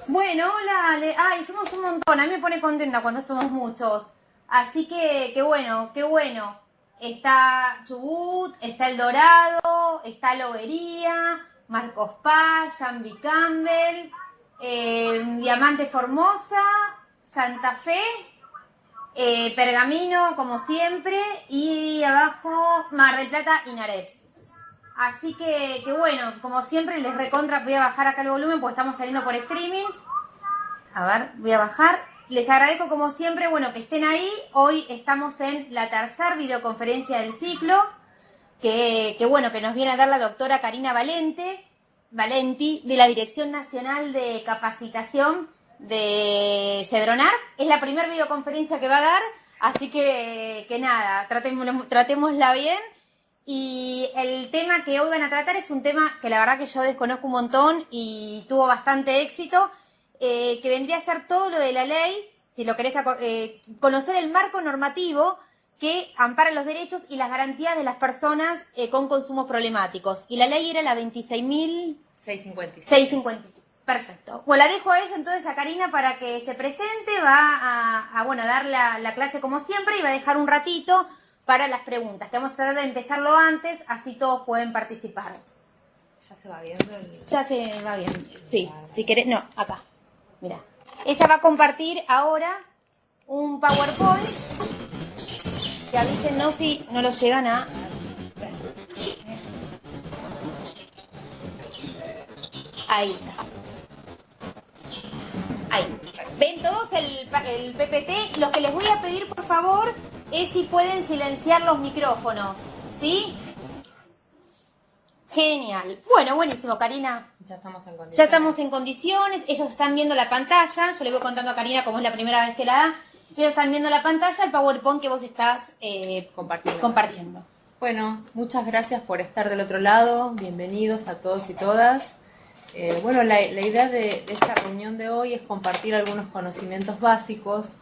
Bueno, hola, Ale. Ay, somos un montón. A mí me pone contenta cuando somos muchos. Así que, qué bueno, qué bueno. Está Chubut, está El Dorado, está Lobería, Marcos Paz, Jambi Campbell, Diamante Formosa, Santa Fe, Pergamino, como siempre, y abajo Mar del Plata y Nareps. Así que bueno, como siempre les recontra, voy a bajar acá el volumen porque estamos saliendo por streaming. A ver, voy a bajar. Les agradezco como siempre, bueno, que estén ahí. Hoy estamos en la tercera videoconferencia del ciclo, que bueno, que nos viene a dar la doctora Karina Valenti, de la Dirección Nacional de Capacitación de Cedronar. Es la primera videoconferencia que va a dar, así que nada, tratémosla bien. Y el tema que hoy van a tratar es un tema que la verdad que yo desconozco un montón y tuvo bastante éxito, que vendría a ser todo lo de la ley, si lo querés conocer el marco normativo que ampara los derechos y las garantías de las personas con consumos problemáticos. Y la ley era la 26.650. Perfecto. Pues la dejo a ella entonces, a Karina, para que se presente, va a dar la clase como siempre y va a dejar un ratito para las preguntas, que vamos a tratar de empezarlo antes, así todos pueden participar. ¿Ya se va viendo? Ya se va bien. Sí, si querés, no, acá. Mira. Ella va a compartir ahora un PowerPoint. Que avísenos si no lo llegan a... Ahí está. Ahí. ¿Ven todos el PPT? Lo que les voy a pedir, por favor, es si pueden silenciar los micrófonos. ¿Sí? Genial. Bueno, buenísimo, Karina. Ya estamos en condiciones. Ya estamos en condiciones. Ellos están viendo la pantalla. Yo le voy contando a Karina como es la primera vez que la da. Ellos están viendo la pantalla, el PowerPoint que vos estás compartiendo. Bueno, muchas gracias por estar del otro lado. Bienvenidos a todos y todas. Bueno, la idea de esta reunión de hoy es compartir algunos conocimientos básicos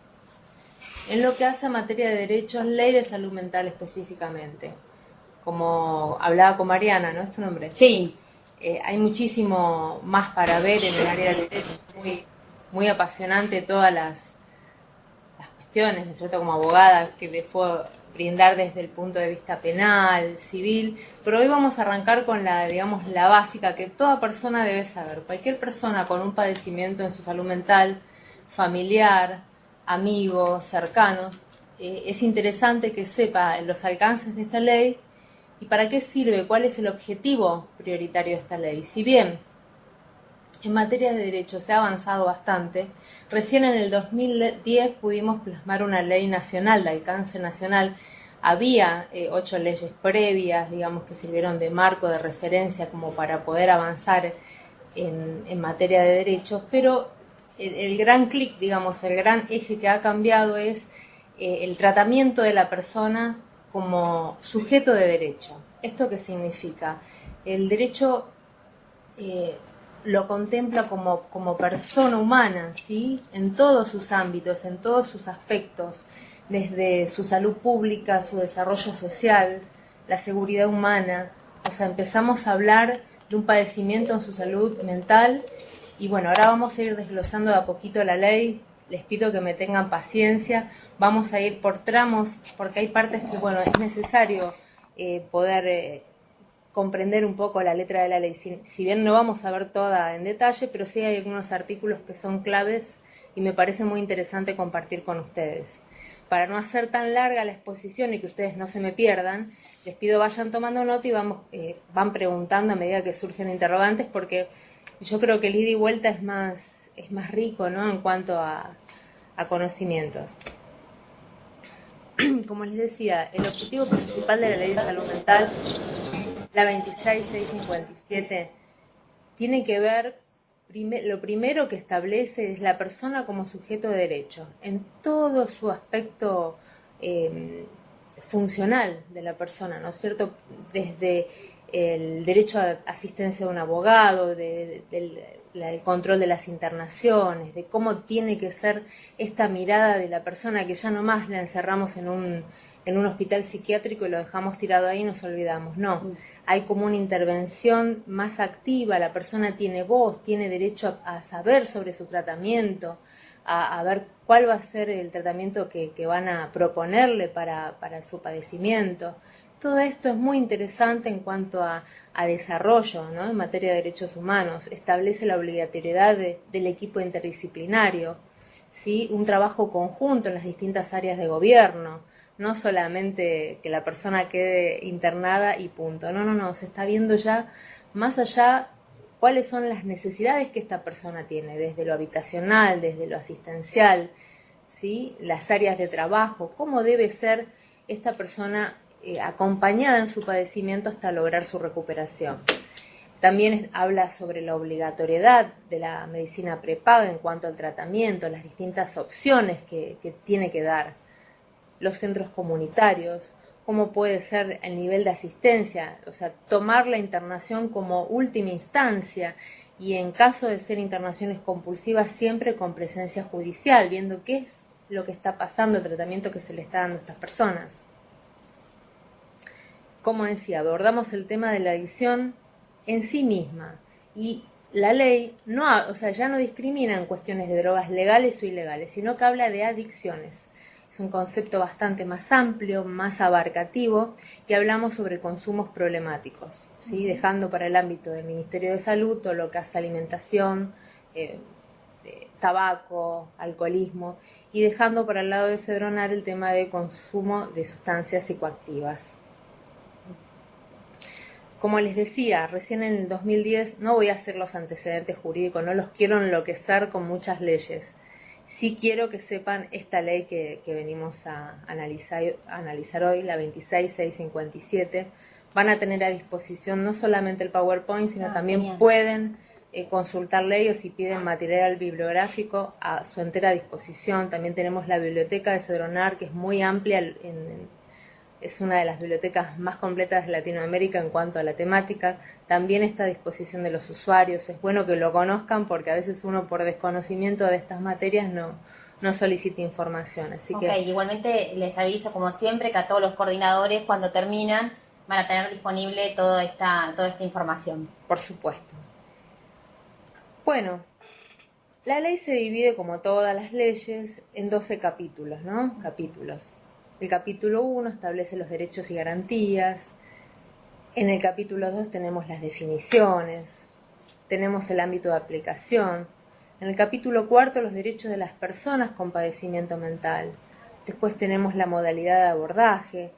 en lo que hace a materia de derechos, ley de salud mental específicamente. Como hablaba con Mariana, ¿no es tu nombre? Sí. Hay muchísimo más para ver en el área de derechos, muy apasionante todas las cuestiones, ¿no es cierto?, como abogada, que les puedo brindar desde el punto de vista penal, civil, pero hoy vamos a arrancar con la básica que toda persona debe saber. Cualquier persona con un padecimiento en su salud mental, familiar, amigo, cercano, es interesante que sepa los alcances de esta ley y para qué sirve, cuál es el objetivo prioritario de esta ley. Si bien en materia de derechos se ha avanzado bastante, recién en el 2010 pudimos plasmar una ley nacional de alcance nacional. Había 8 leyes previas, digamos, que sirvieron de marco, de referencia como para poder avanzar en materia de derechos, pero el gran clic, digamos, el gran eje que ha cambiado es el tratamiento de la persona como sujeto de derecho. ¿Esto qué significa? El derecho lo contempla como persona humana, ¿sí?, en todos sus ámbitos, en todos sus aspectos, desde su salud pública, su desarrollo social, la seguridad humana. O sea, empezamos a hablar de un padecimiento en su salud mental y bueno, ahora vamos a ir desglosando de a poquito la ley. Les pido que me tengan paciencia, vamos a ir por tramos, porque hay partes que, bueno, es necesario poder comprender un poco la letra de la ley. Si bien no vamos a ver toda en detalle, pero sí hay algunos artículos que son claves y me parece muy interesante compartir con ustedes. Para no hacer tan larga la exposición y que ustedes no se me pierdan, les pido vayan tomando nota y van preguntando a medida que surgen interrogantes, porque yo creo que el ida y vuelta es más rico, ¿no?, en cuanto a conocimientos. Como les decía, el objetivo principal de la Ley de Salud Mental, la 26.657, tiene que ver, lo primero que establece es la persona como sujeto de derecho, en todo su aspecto funcional de la persona, ¿no es cierto?, desde el derecho a asistencia de un abogado, del control de las internaciones, de cómo tiene que ser esta mirada de la persona, que ya no más la encerramos en en un hospital psiquiátrico y lo dejamos tirado ahí y nos olvidamos. No, hay como una intervención más activa, la persona tiene voz, tiene derecho a saber sobre su tratamiento, a ver cuál va a ser el tratamiento que van a proponerle para su padecimiento. Todo esto es muy interesante en cuanto a desarrollo, ¿no? En materia de derechos humanos. Establece la obligatoriedad del equipo interdisciplinario, ¿sí? Un trabajo conjunto en las distintas áreas de gobierno, no solamente que la persona quede internada y punto. No, se está viendo ya más allá cuáles son las necesidades que esta persona tiene, desde lo habitacional, desde lo asistencial, ¿sí? Las áreas de trabajo, cómo debe ser esta persona acompañada en su padecimiento hasta lograr su recuperación. También habla sobre la obligatoriedad de la medicina prepaga en cuanto al tratamiento, las distintas opciones que tiene que dar, los centros comunitarios, cómo puede ser el nivel de asistencia, o sea, tomar la internación como última instancia y en caso de ser internaciones compulsivas siempre con presencia judicial, viendo qué es lo que está pasando, el tratamiento que se le está dando a estas personas. Como decía, abordamos el tema de la adicción en sí misma y la ley ya no discrimina en cuestiones de drogas legales o ilegales, sino que habla de adicciones. Es un concepto bastante más amplio, más abarcativo y hablamos sobre consumos problemáticos, ¿sí? Dejando para el ámbito del Ministerio de Salud todo lo que hace alimentación, tabaco, alcoholismo y dejando para el lado de Cedronar el tema de consumo de sustancias psicoactivas. Como les decía, recién en el 2010 no voy a hacer los antecedentes jurídicos, no los quiero enloquecer con muchas leyes. Sí quiero que sepan esta ley que venimos a analizar hoy, la 26657. Van a tener a disposición no solamente el PowerPoint, sino también genial. pueden consultar ley o si piden material bibliográfico a su entera disposición. También tenemos la biblioteca de Cedronar, que es muy amplia, es una de las bibliotecas más completas de Latinoamérica en cuanto a la temática. También está a disposición de los usuarios. Es bueno que lo conozcan porque a veces uno por desconocimiento de estas materias no solicita información. Así que igualmente les aviso como siempre que a todos los coordinadores cuando terminan van a tener disponible toda esta información. Por supuesto. Bueno, la ley se divide como todas las leyes en 12 capítulos, ¿no? Capítulos. El capítulo 1 establece los derechos y garantías. En el capítulo 2 tenemos las definiciones, tenemos el ámbito de aplicación. En el capítulo 4 los derechos de las personas con padecimiento mental. Después tenemos la modalidad de abordaje,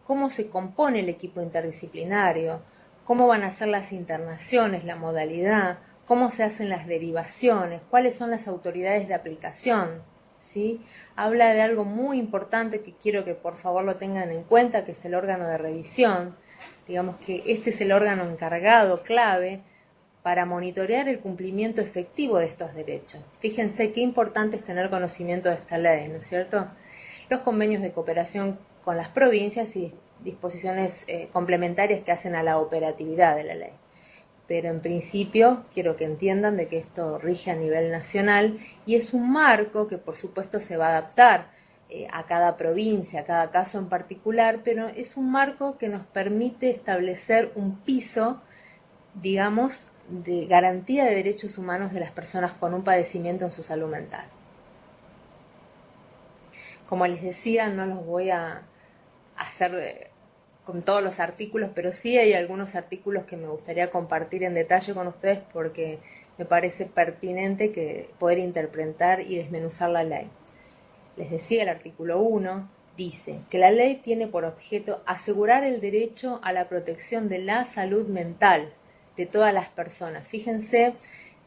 cómo se compone el equipo interdisciplinario, cómo van a ser las internaciones, la modalidad, cómo se hacen las derivaciones, cuáles son las autoridades de aplicación. ¿Sí? Habla de algo muy importante que quiero que por favor lo tengan en cuenta, que es el órgano de revisión. Digamos que este es el órgano encargado, clave, para monitorear el cumplimiento efectivo de estos derechos. Fíjense qué importante es tener conocimiento de esta ley, ¿no es cierto? Los convenios de cooperación con las provincias y disposiciones complementarias que hacen a la operatividad de la ley. Pero en principio quiero que entiendan de que esto rige a nivel nacional y es un marco que por supuesto se va a adaptar a cada provincia, a cada caso en particular, pero es un marco que nos permite establecer un piso, digamos, de garantía de derechos humanos de las personas con un padecimiento en su salud mental. Como les decía, no los voy a hacer con todos los artículos, pero sí hay algunos artículos que me gustaría compartir en detalle con ustedes porque me parece pertinente que poder interpretar y desmenuzar la ley. Les decía, el artículo 1 dice que la ley tiene por objeto asegurar el derecho a la protección de la salud mental de todas las personas. Fíjense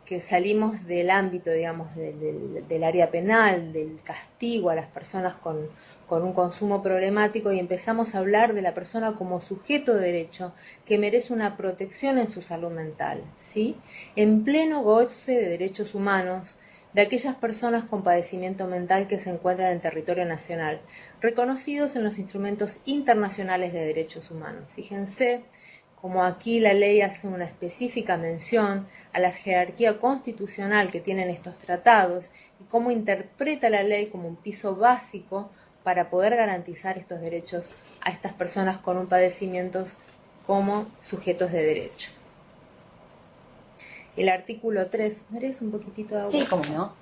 que salimos del ámbito, digamos, del área penal, del castigo a las personas con un consumo problemático y empezamos a hablar de la persona como sujeto de derecho que merece una protección en su salud mental, ¿sí? En pleno goce de derechos humanos de aquellas personas con padecimiento mental que se encuentran en territorio nacional, reconocidos en los instrumentos internacionales de derechos humanos. Fíjense como aquí la ley hace una específica mención a la jerarquía constitucional que tienen estos tratados y cómo interpreta la ley como un piso básico para poder garantizar estos derechos a estas personas con un padecimiento como sujetos de derecho. El artículo 3, ¿me lees un poquitito de agua? Sí, cómo no.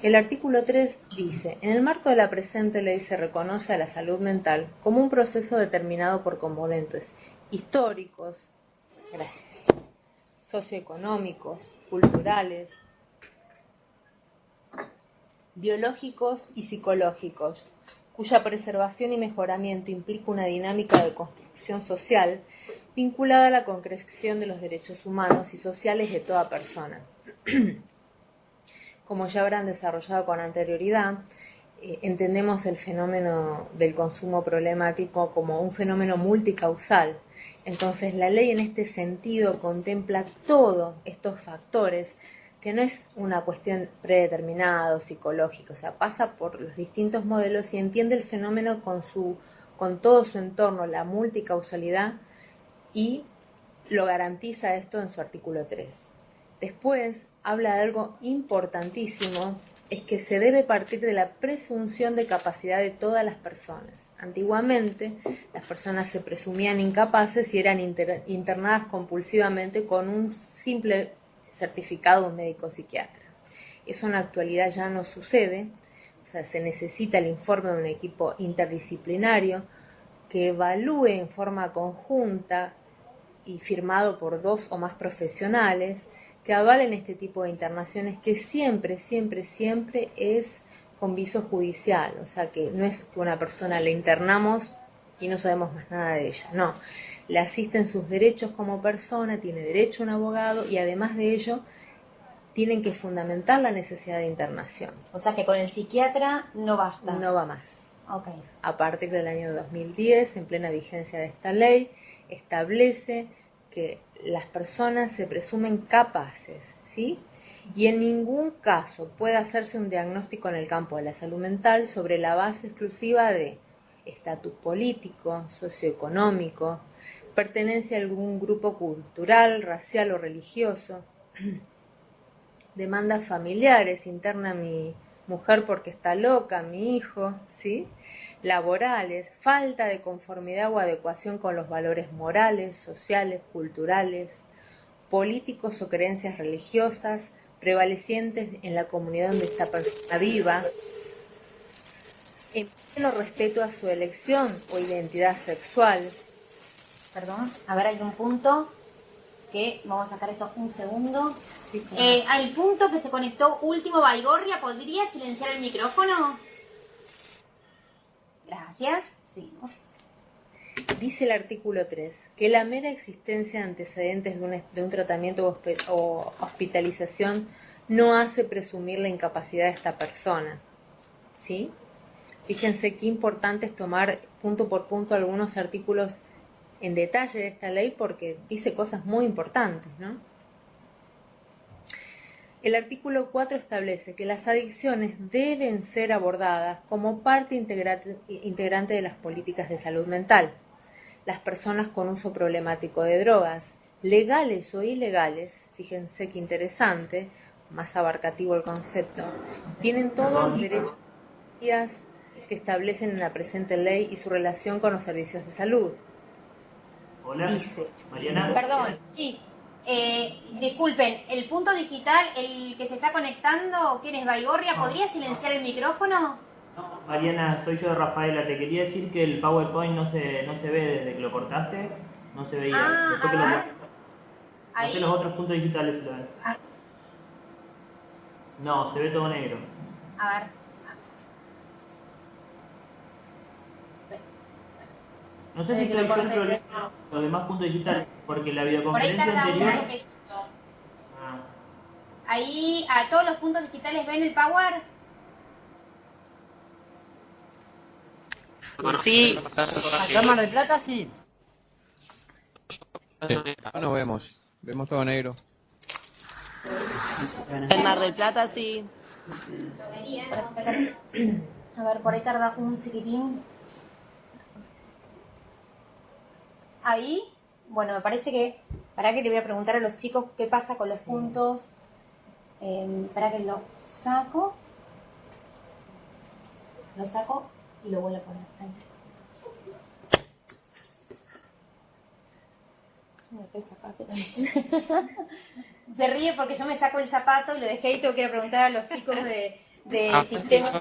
El artículo 3 dice, en el marco de la presente ley se reconoce a la salud mental como un proceso determinado por componentes históricos, socioeconómicos, culturales, biológicos y psicológicos, cuya preservación y mejoramiento implica una dinámica de construcción social vinculada a la concreción de los derechos humanos y sociales de toda persona. Como ya habrán desarrollado con anterioridad, entendemos el fenómeno del consumo problemático como un fenómeno multicausal. Entonces, la ley en este sentido contempla todos estos factores, que no es una cuestión predeterminada o psicológica, o sea, pasa por los distintos modelos y entiende el fenómeno con todo su entorno, la multicausalidad, y lo garantiza esto en su artículo 3. Después habla de algo importantísimo, es que se debe partir de la presunción de capacidad de todas las personas. Antiguamente las personas se presumían incapaces y eran internadas compulsivamente con un simple certificado de un médico psiquiatra. Eso en la actualidad ya no sucede, o sea, se necesita el informe de un equipo interdisciplinario que evalúe en forma conjunta y firmado por 2 o más profesionales que avalen este tipo de internaciones, que siempre es con viso judicial, o sea que no es que una persona la internamos y no sabemos más nada de ella, no, le asisten sus derechos como persona, tiene derecho a un abogado y además de ello tienen que fundamentar la necesidad de internación. O sea que con el psiquiatra no basta. No va más. Okay. A partir del año 2010, en plena vigencia de esta ley, establece que las personas se presumen capaces, ¿sí? Y en ningún caso puede hacerse un diagnóstico en el campo de la salud mental sobre la base exclusiva de estatus político, socioeconómico, pertenencia a algún grupo cultural, racial o religioso, demandas familiares, interna mi mujer porque está loca, mi hijo, ¿sí? Laborales, falta de conformidad o adecuación con los valores morales, sociales, culturales, políticos o creencias religiosas prevalecientes en la comunidad donde esta persona viva, en pleno respeto a su elección o identidad sexual. Perdón, a ver, hay un punto que, vamos a sacar esto un segundo. Sí, claro. Al punto que se conectó último Baigorria, ¿podría silenciar el micrófono? Gracias. Seguimos. Dice el artículo 3 que la mera existencia de antecedentes de un tratamiento o hospitalización no hace presumir la incapacidad de esta persona, ¿sí? Fíjense qué importante es tomar punto por punto algunos artículos en detalle de esta ley porque dice cosas muy importantes, ¿no? El artículo 4 establece que las adicciones deben ser abordadas como parte integrante de las políticas de salud mental. Las personas con uso problemático de drogas, legales o ilegales, fíjense qué interesante, más abarcativo el concepto, tienen todos los derechos que establecen en la presente ley y su relación con los servicios de salud. Hola, Dice, Mariana. Perdón, sí. Disculpen, el punto digital, el que se está conectando, ¿quién es Baigorria? ¿Podría silenciar el micrófono? No, Mariana, soy yo, Rafaela. Te quería decir que el PowerPoint no se ve desde que lo cortaste. No se veía. Ah, Después a que lo ver. muestro. No sé Ahí. los otros puntos digitales si lo ven. Ah. No, se ve todo negro. A ver. No sé si Desde que estoy lo yo el corté. problema con los demás puntos digitales, porque la Por ahí videoconferencia tarda un anterior. toquecito. Ah, Ahí, ¿a todos los puntos digitales ven el Power? Sí, acá en Mar del Plata sí. No vemos todo negro. En Mar del Plata sí. A ver, por ahí tarda un chiquitín. Ahí, bueno, me parece que, para que le voy a preguntar a los chicos qué pasa con los puntos. Para que lo saco. Lo saco. Y lo vuelvo a poner. Ahí. El zapato. Se ríe porque yo me saco el zapato y lo dejé y tengo que ir a preguntar a los chicos de sistemas.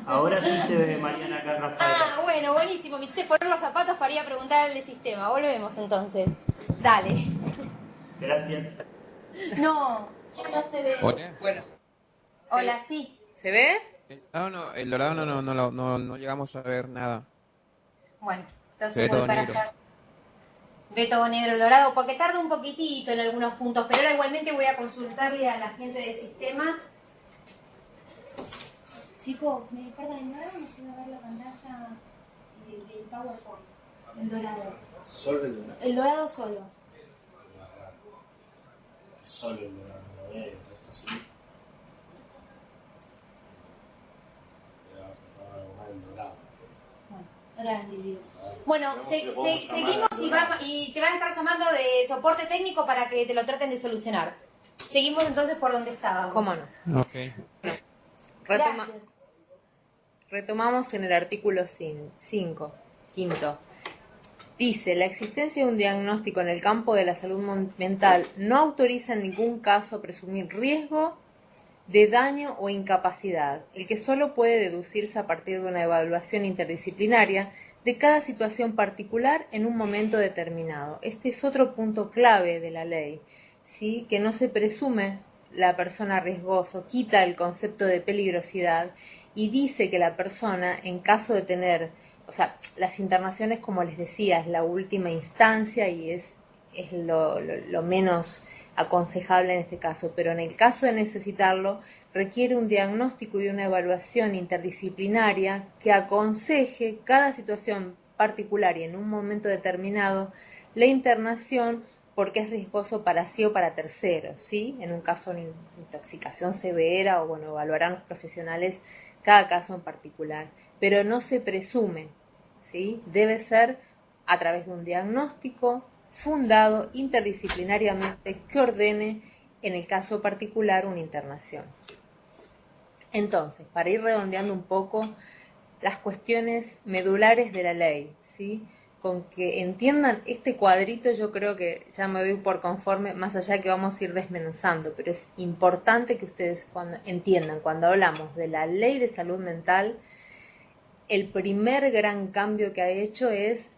Ahora sí se ve Mariana acá, Rafaela. Ah, bueno, buenísimo. Me hiciste poner los zapatos para ir a preguntar al de sistema. Volvemos entonces. Dale. Gracias. No se ve. ¿Pone? Bueno, Hola, sí. ¿se ve? El dorado no llegamos a ver nada. Bueno, Se entonces ve voy todo para negro. allá. Ve todo negro el dorado porque tarda un poquitito en algunos puntos, pero ahora igualmente voy a consultarle a la gente de sistemas. Chicos, ¿me perdonan? ¿El dorado no se va a ver la pantalla del PowerPoint? El dorado. Solo el dorado. El dorado solo. Solo el dorado, no ve, el resto sí. El dorado. Ahora les digo. Bueno, seguimos y te van a estar llamando de soporte técnico para que te lo traten de solucionar. Seguimos entonces por donde estábamos. ¿Cómo no? Ok. Retoma- Gracias. Retomamos en el artículo 5, quinto. Dice, la existencia de un diagnóstico en el campo de la salud mental no autoriza en ningún caso presumir riesgo de daño o incapacidad, el que solo puede deducirse a partir de una evaluación interdisciplinaria de cada situación particular en un momento determinado. Este es otro punto clave de la ley, ¿sí? Que no se presume la persona riesgoso, quita el concepto de peligrosidad y dice que la persona, en caso de tener, o sea, las internaciones, como les decía, es la última instancia y es lo menos aconsejable en este caso, pero en el caso de necesitarlo, requiere un diagnóstico y una evaluación interdisciplinaria que aconseje cada situación particular y en un momento determinado la internación porque es riesgoso para sí o para terceros, ¿sí? En un caso de intoxicación severa o, bueno, evaluarán los profesionales cada caso en particular, pero no se presume, ¿sí? Debe ser a través de un diagnóstico fundado interdisciplinariamente que ordene, en el caso particular, una internación. Entonces, para ir redondeando un poco las cuestiones medulares de la ley, ¿sí? Con que entiendan este cuadrito, yo creo que ya me doy por conforme, más allá que vamos a ir desmenuzando, pero es importante que ustedes entiendan, cuando hablamos de la ley de salud mental, el primer gran cambio que ha hecho es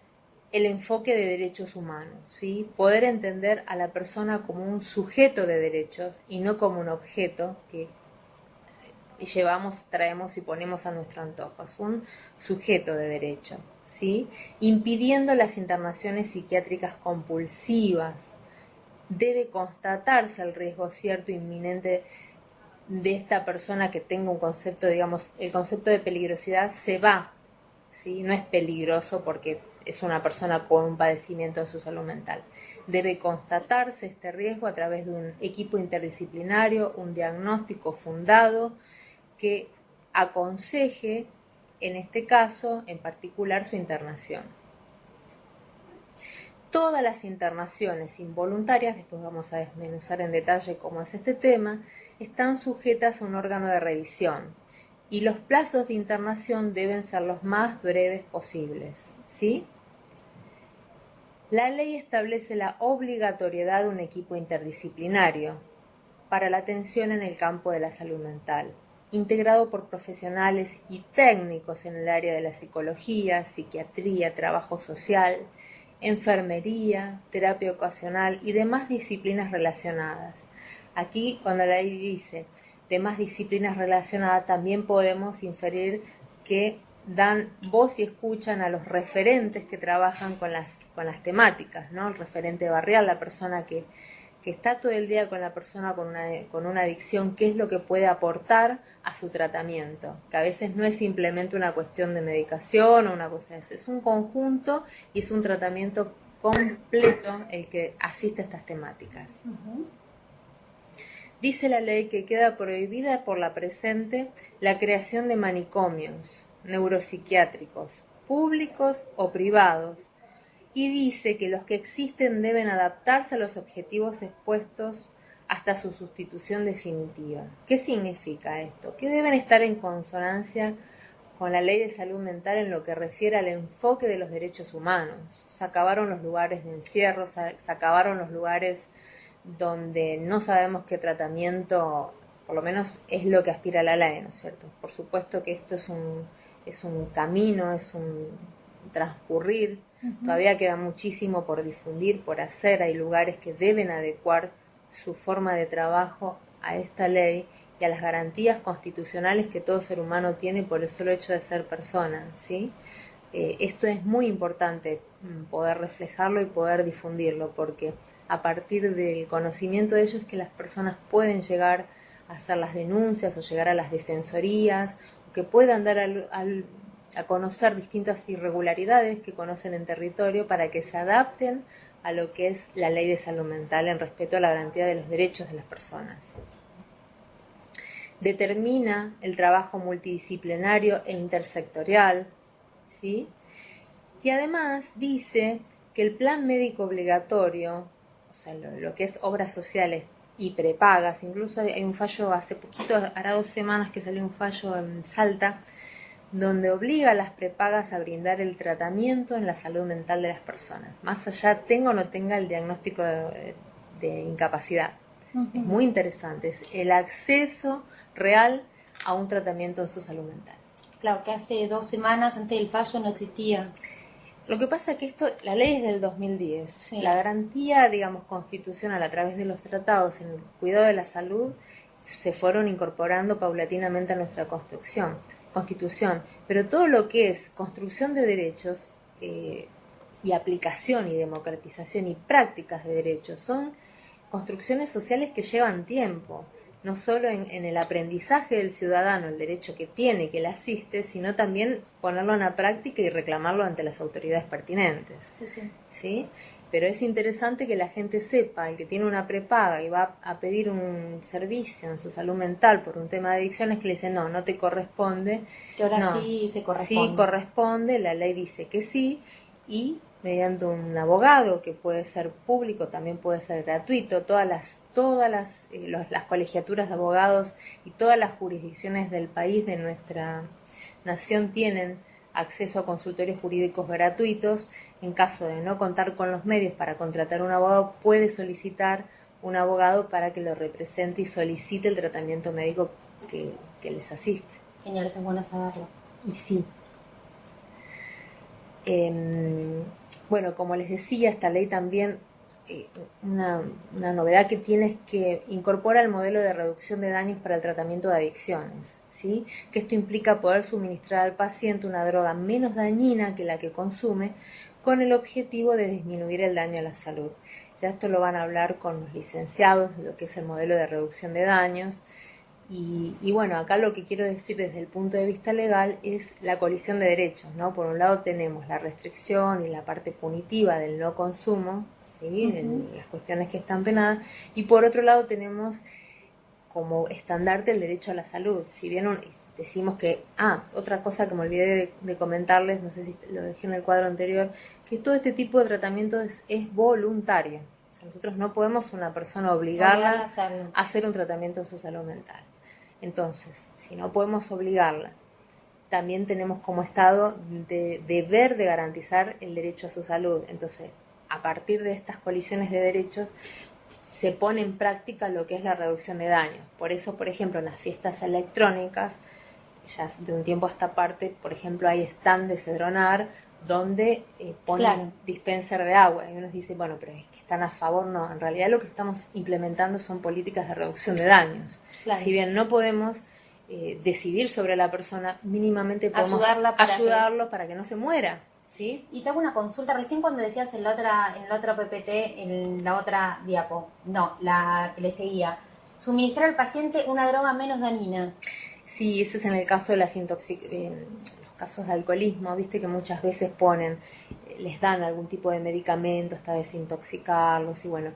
el enfoque de derechos humanos, ¿sí? Poder entender a la persona como un sujeto de derechos y no como un objeto que llevamos, traemos y ponemos a nuestro antojo. Es un sujeto de derecho, ¿sí? Impidiendo las internaciones psiquiátricas compulsivas. Debe constatarse el riesgo cierto e inminente de esta persona que tenga un concepto, digamos, el concepto de peligrosidad se va, ¿sí? No es peligroso porque es una persona con un padecimiento de su salud mental. Debe constatarse este riesgo a través de un equipo interdisciplinario, un diagnóstico fundado que aconseje, en este caso, en particular, su internación. Todas las internaciones involuntarias, después vamos a desmenuzar en detalle cómo es este tema, están sujetas a un órgano de revisión y los plazos de internación deben ser los más breves posibles, ¿sí? La ley establece la obligatoriedad de un equipo interdisciplinario para la atención en el campo de la salud mental, integrado por profesionales y técnicos en el área de la psicología, psiquiatría, trabajo social, enfermería, terapia ocupacional y demás disciplinas relacionadas. Aquí, cuando la ley dice demás disciplinas relacionadas, también podemos inferir que dan voz y escuchan a los referentes que trabajan con las temáticas, ¿no? El referente barrial, la persona que está todo el día con la persona con una adicción, qué es lo que puede aportar a su tratamiento, que a veces no es simplemente una cuestión de medicación o una cosa, es un conjunto y es un tratamiento completo el que asiste a estas temáticas. Dice la ley que queda prohibida por la presente la creación de manicomios neuropsiquiátricos, públicos o privados, y dice que los que existen deben adaptarse a los objetivos expuestos hasta su sustitución definitiva. ¿Qué significa esto? Que deben estar en consonancia con la Ley de Salud Mental en lo que refiere al enfoque de los derechos humanos. Se acabaron los lugares de encierro, se acabaron los lugares donde no sabemos qué tratamiento, por lo menos es lo que aspira la ley, ¿no es cierto? Por supuesto que esto es un camino, es un transcurrir, todavía queda muchísimo por difundir, por hacer, hay lugares que deben adecuar su forma de trabajo a esta ley y a las garantías constitucionales que todo ser humano tiene por el solo hecho de ser persona, ¿sí? Esto es muy importante poder reflejarlo y poder difundirlo, porque a partir del conocimiento de ello es que las personas pueden llegar a hacer las denuncias o llegar a las defensorías, que puedan dar a conocer distintas irregularidades que conocen en territorio para que se adapten a lo que es la ley de salud mental en respeto a la garantía de los derechos de las personas. Determina el trabajo multidisciplinario e intersectorial, ¿sí? Y además dice que el plan médico obligatorio, o sea, lo que es obras sociales y prepagas, incluso hay un fallo hace poquito, hará 2 semanas que salió un fallo en Salta, donde obliga a las prepagas a brindar el tratamiento en la salud mental de las personas, más allá tenga o no tenga el diagnóstico de incapacidad. Es muy interesante, es el acceso real a un tratamiento en su salud mental. Claro, que hace 2 semanas antes del fallo no existía. Lo que pasa es que la ley es del 2010. Sí. La garantía, digamos, constitucional a través de los tratados en el cuidado de la salud se fueron incorporando paulatinamente a nuestra constitución. Pero todo lo que es construcción de derechos y aplicación y democratización y prácticas de derechos son construcciones sociales que llevan tiempo, no solo en el aprendizaje del ciudadano, el derecho que tiene, que le asiste, sino también ponerlo en la práctica y reclamarlo ante las autoridades pertinentes. ¿Sí? Pero es interesante que la gente sepa, el que tiene una prepaga y va a pedir un servicio en su salud mental por un tema de adicciones, que le dicen no te corresponde. Que ahora no, sí se corresponde. Sí corresponde, la ley dice que sí, y mediante un abogado que puede ser público, también puede ser gratuito, todas las colegiaturas de abogados y todas las jurisdicciones del país, de nuestra nación, tienen acceso a consultorios jurídicos gratuitos. En caso de no contar con los medios para contratar un abogado, puede solicitar un abogado para que lo represente y solicite el tratamiento médico que les asiste. Genial, eso es bueno saberlo. Y sí. Bueno, como les decía, esta ley también, una novedad que tiene es que incorpora el modelo de reducción de daños para el tratamiento de adicciones, ¿sí? Que esto implica poder suministrar al paciente una droga menos dañina que la que consume, con el objetivo de disminuir el daño a la salud. Ya esto lo van a hablar con los licenciados, lo que es el modelo de reducción de daños. Y bueno, acá lo que quiero decir desde el punto de vista legal es la colisión de derechos, ¿no? Por un lado tenemos la restricción y la parte punitiva del no consumo, ¿sí? Las cuestiones que están penadas, y por otro lado tenemos como estandarte el derecho a la salud. Si bien decimos que, otra cosa que me olvidé de comentarles, no sé si lo dejé en el cuadro anterior, que todo este tipo de tratamiento es voluntario. O sea, nosotros no podemos una persona obligarla a hacer un tratamiento de su salud mental. Entonces, si no podemos obligarla, también tenemos como Estado deber de garantizar el derecho a su salud. Entonces, a partir de estas colisiones de derechos, se pone en práctica lo que es la reducción de daños. Por eso, por ejemplo, en las fiestas electrónicas, ya de un tiempo a esta parte, por ejemplo, hay stand de Cedronar donde ponen dispenser de agua. Y uno dice, bueno, pero es que están a favor. No, en realidad lo que estamos implementando son políticas de reducción de daños. Claro. Si bien no podemos decidir sobre la persona, mínimamente podemos ayudarlo para que no se muera. ¿Sí? Y te hago una consulta, recién cuando decías en la otra PPT, en la otra diapo, no, la que le seguía, suministrar al paciente una droga menos dañina. Sí, ese es en el caso de los casos de alcoholismo, viste que muchas veces les dan algún tipo de medicamento hasta desintoxicarlos, y bueno,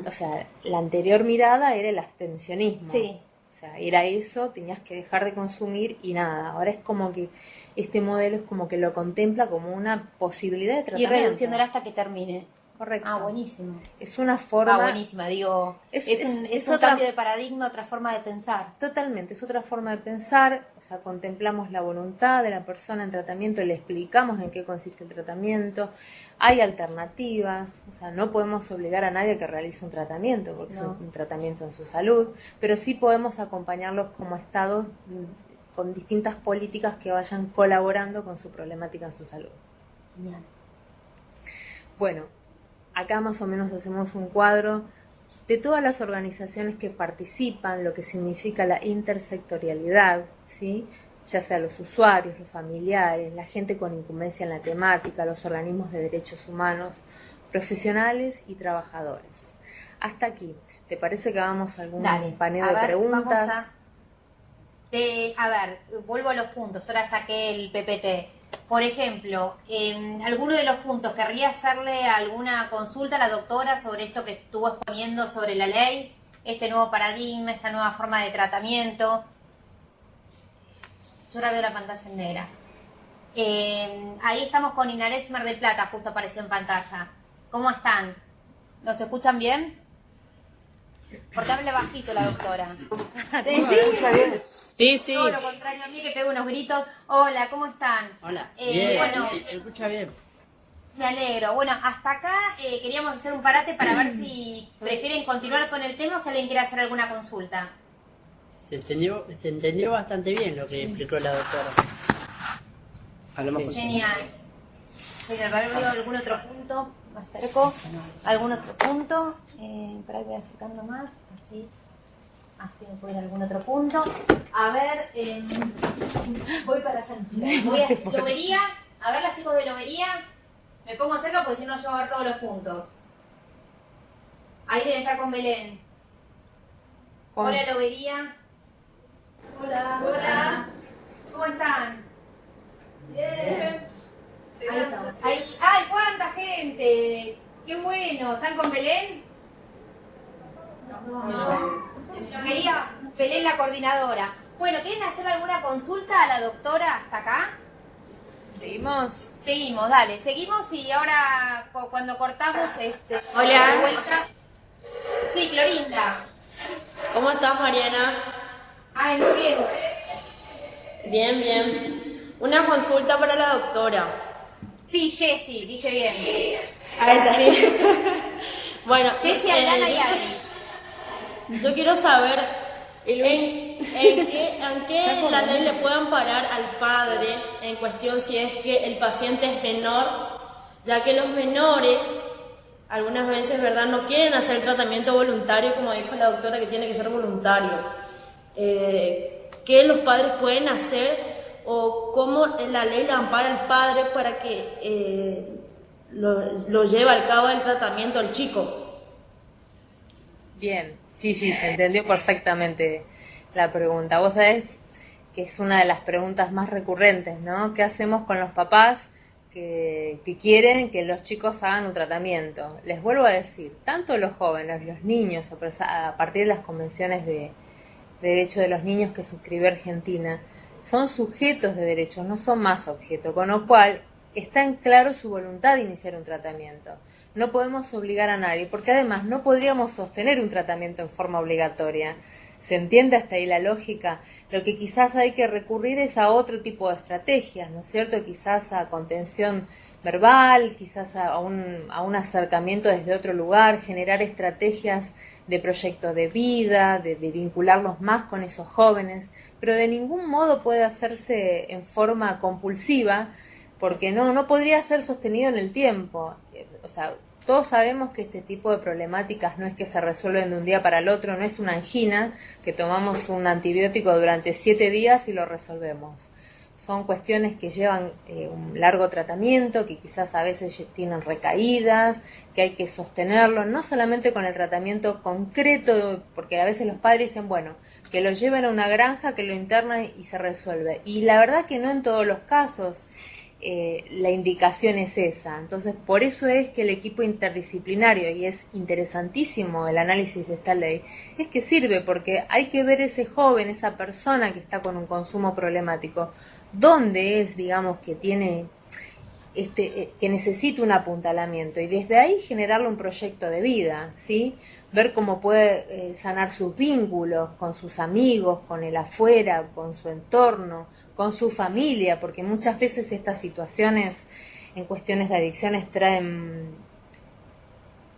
o sea, la anterior mirada era el abstencionismo. Sí. O sea, era eso, tenías que dejar de consumir y nada. Ahora es como que este modelo es como que lo contempla como una posibilidad de tratamiento. Y reduciéndola hasta que termine. correcto. Ah, buenísimo. Es una forma... Ah, buenísima, digo, es un otra- cambio de paradigma, otra forma de pensar. Totalmente, es otra forma de pensar, o sea, contemplamos la voluntad de la persona en tratamiento, le explicamos en qué consiste el tratamiento, hay alternativas, o sea, no podemos obligar a nadie a que realice un tratamiento, porque es un tratamiento en su salud, pero sí podemos acompañarlos como estados con distintas políticas que vayan colaborando con su problemática en su salud. Bien. Bueno, acá más o menos hacemos un cuadro de todas las organizaciones que participan, lo que significa la intersectorialidad, ¿sí? Ya sea los usuarios, los familiares, la gente con incumbencia en la temática, los organismos de derechos humanos, profesionales y trabajadores. Hasta aquí. ¿Te parece que hagamos algún paneo de preguntas? A ver, vuelvo a los puntos. Ahora saqué el PPT. Por ejemplo, alguno de los puntos, ¿querría hacerle alguna consulta a la doctora sobre esto que estuvo exponiendo sobre la ley? Este nuevo paradigma, esta nueva forma de tratamiento. Yo ahora veo la pantalla en negra. Ahí estamos con Inaref Mar del Plata, justo apareció en pantalla. ¿Cómo están? ¿Nos escuchan bien? Porque habla bajito la doctora. Sí, sí. Todo lo contrario a mí, que pego unos gritos. Hola, ¿cómo están? Hola. Bien, Bueno, se escucha bien. me alegro. Bueno, hasta acá queríamos hacer un parate para ver si prefieren continuar con el tema o si alguien quiere hacer alguna consulta. Se entendió bastante bien lo que explicó la doctora. Hablamos con Genial. Genial, a ver, veo algún otro punto. Me acerco. ¿Algún otro punto? Para que voy acercando más. Así me puedo ir a algún otro punto. A ver, voy para allá. Voy a lobería. A ver, las chicos de lobería. Me pongo cerca porque si no yo voy a ver todos los puntos. Ahí deben estar con Belén. Hola, lobería. Hola. Hola. ¿Cómo están? Bien. Ahí estamos. Ahí. ¡Ay, cuánta gente! ¡Qué bueno! ¿Están con Belén? No. Lobería, Belén la coordinadora. Bueno, ¿quieren hacer alguna consulta a la doctora hasta acá? ¿Seguimos? Seguimos, dale, seguimos y ahora cuando cortamos Hola. de vuelta. Sí, Clorinda. ¿Cómo estás, Mariana? Ay, muy bien. Bien, bien. Una consulta para la doctora. Sí, Jessy, dije bien. Ay, sí. Bueno, Jessy, Aldana y Ari. yo quiero saber en qué la ley le puede amparar al padre en cuestión si es que el paciente es menor, ya que los menores algunas veces, ¿verdad?, no quieren hacer tratamiento voluntario, como dijo la doctora, que tiene que ser voluntario. ¿Qué los padres pueden hacer o cómo la ley le ampara al padre para que lo lleve al cabo del tratamiento al chico? Bien, sí, se entendió perfectamente la pregunta. Vos sabés que es una de las preguntas más recurrentes, ¿no? ¿Qué hacemos con los papás que quieren que los chicos hagan un tratamiento? Les vuelvo a decir, tanto los jóvenes, los niños, a partir de las convenciones de derechos de los niños que suscribió Argentina, son sujetos de derechos, no son más objeto, con lo cual está en claro su voluntad de iniciar un tratamiento. No podemos obligar a nadie, porque además no podríamos sostener un tratamiento en forma obligatoria. ¿Se entiende hasta ahí la lógica? Lo que quizás hay que recurrir es a otro tipo de estrategias, ¿no es cierto? Quizás a contención verbal, quizás a un acercamiento desde otro lugar, generar estrategias de proyectos de vida, de vincularlos más con esos jóvenes, pero de ningún modo puede hacerse en forma compulsiva, porque no podría ser sostenido en el tiempo. O sea, todos sabemos que este tipo de problemáticas no es que se resuelven de un día para el otro, no es una angina que tomamos un antibiótico durante 7 días y lo resolvemos. Son cuestiones que llevan un largo tratamiento, que quizás a veces tienen recaídas, que hay que sostenerlo, no solamente con el tratamiento concreto, porque a veces los padres dicen, bueno, que lo lleven a una granja, que lo internen y se resuelve. Y la verdad que no en todos los casos. La indicación es esa. Entonces, por eso es que el equipo interdisciplinario, y es interesantísimo el análisis de esta ley, es que sirve porque hay que ver ese joven, esa persona que está con un consumo problemático, dónde es, digamos, que tiene que necesite un apuntalamiento y desde ahí generarle un proyecto de vida, ¿sí? Ver cómo puede sanar sus vínculos con sus amigos, con el afuera, con su entorno, con su familia, porque muchas veces estas situaciones en cuestiones de adicciones traen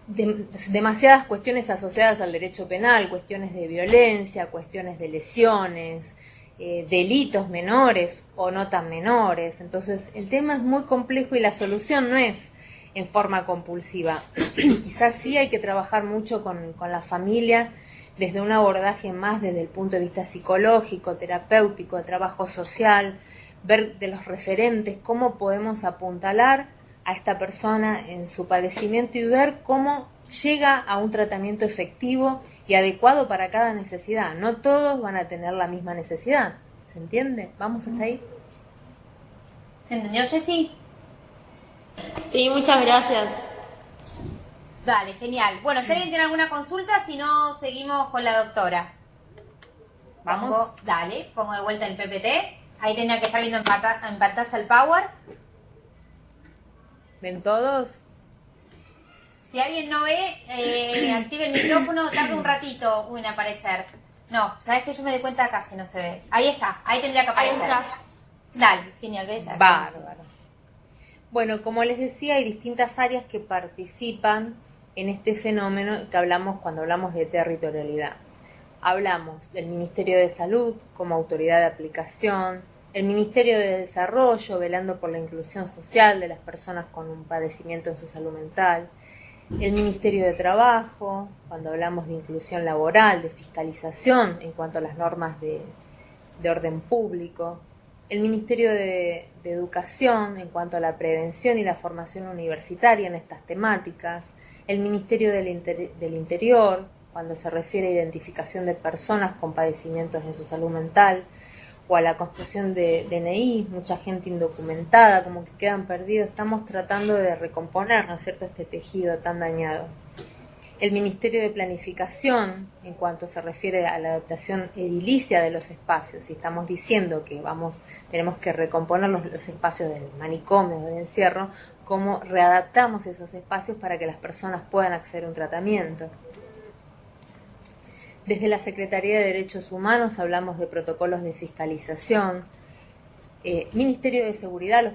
demasiadas cuestiones asociadas al derecho penal, cuestiones de violencia, cuestiones de lesiones, delitos menores o no tan menores. Entonces el tema es muy complejo y la solución no es en forma compulsiva. Quizás sí hay que trabajar mucho con la familia desde un abordaje más desde el punto de vista psicológico, terapéutico, de trabajo social, ver de los referentes cómo podemos apuntalar a esta persona en su padecimiento y ver cómo llega a un tratamiento efectivo y adecuado para cada necesidad. No todos van a tener la misma necesidad. ¿Se entiende? ¿Vamos hasta ahí? ¿Se entendió, Jessy? Sí, muchas gracias. Dale, genial. Bueno, si alguien tiene alguna consulta, si no, seguimos con la doctora. Vamos. Pongo de vuelta el PPT. Ahí tendría que estar viendo en pantalla el Power. ¿Ven todos? Si alguien no ve, active el micrófono, tarda un ratito en aparecer. No, sabes que yo me di cuenta casi no se ve. Ahí está, ahí tendría que aparecer. Ahí está. Dale, genial, ¿ves? Acá. Bárbaro. Bueno, como les decía, hay distintas áreas que participan en este fenómeno que hablamos cuando hablamos de territorialidad. Hablamos del Ministerio de Salud como autoridad de aplicación, el Ministerio de Desarrollo velando por la inclusión social de las personas con un padecimiento en su salud mental, el Ministerio de Trabajo, cuando hablamos de inclusión laboral, de fiscalización en cuanto a las normas de orden público, el Ministerio de Educación en cuanto a la prevención y la formación universitaria en estas temáticas, el Ministerio del Interior, cuando se refiere a identificación de personas con padecimientos en su salud mental, o a la construcción de DNI, mucha gente indocumentada, como que quedan perdidos. Estamos tratando de recomponer, ¿no es cierto?, este tejido tan dañado. El Ministerio de Planificación, en cuanto se refiere a la adaptación edilicia de los espacios, y estamos diciendo que tenemos que recomponer los espacios del manicomio, del encierro, cómo readaptamos esos espacios para que las personas puedan acceder a un tratamiento. Desde la Secretaría de Derechos Humanos hablamos de protocolos de fiscalización, Ministerio de Seguridad, los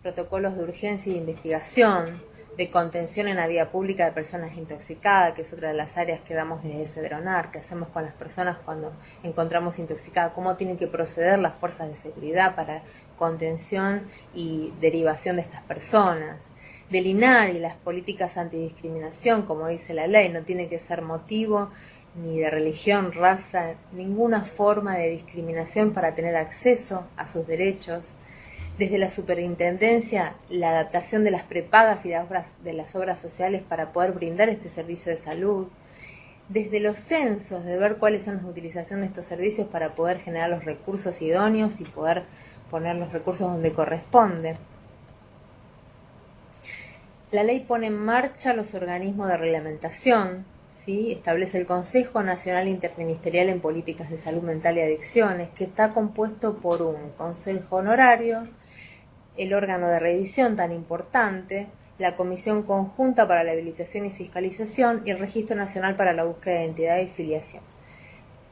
protocolos de urgencia y de investigación, de contención en la vía pública de personas intoxicadas, que es otra de las áreas que damos desde Cedronar, que hacemos con las personas cuando encontramos intoxicadas, cómo tienen que proceder las fuerzas de seguridad para contención y derivación de estas personas. Del INADI, las políticas antidiscriminación, como dice la ley, no tiene que ser motivo ni de religión, raza, ninguna forma de discriminación para tener acceso a sus derechos. Desde la superintendencia, la adaptación de las prepagas y de las obras sociales para poder brindar este servicio de salud. Desde los censos, de ver cuáles son las utilizaciones de estos servicios para poder generar los recursos idóneos y poder poner los recursos donde corresponde. La ley pone en marcha los organismos de reglamentación, ¿sí? Establece el Consejo Nacional Interministerial en Políticas de Salud Mental y Adicciones, que está compuesto por un consejo honorario, el órgano de revisión tan importante, la Comisión Conjunta para la Habilitación y Fiscalización y el Registro Nacional para la Búsqueda de Identidad y Filiación.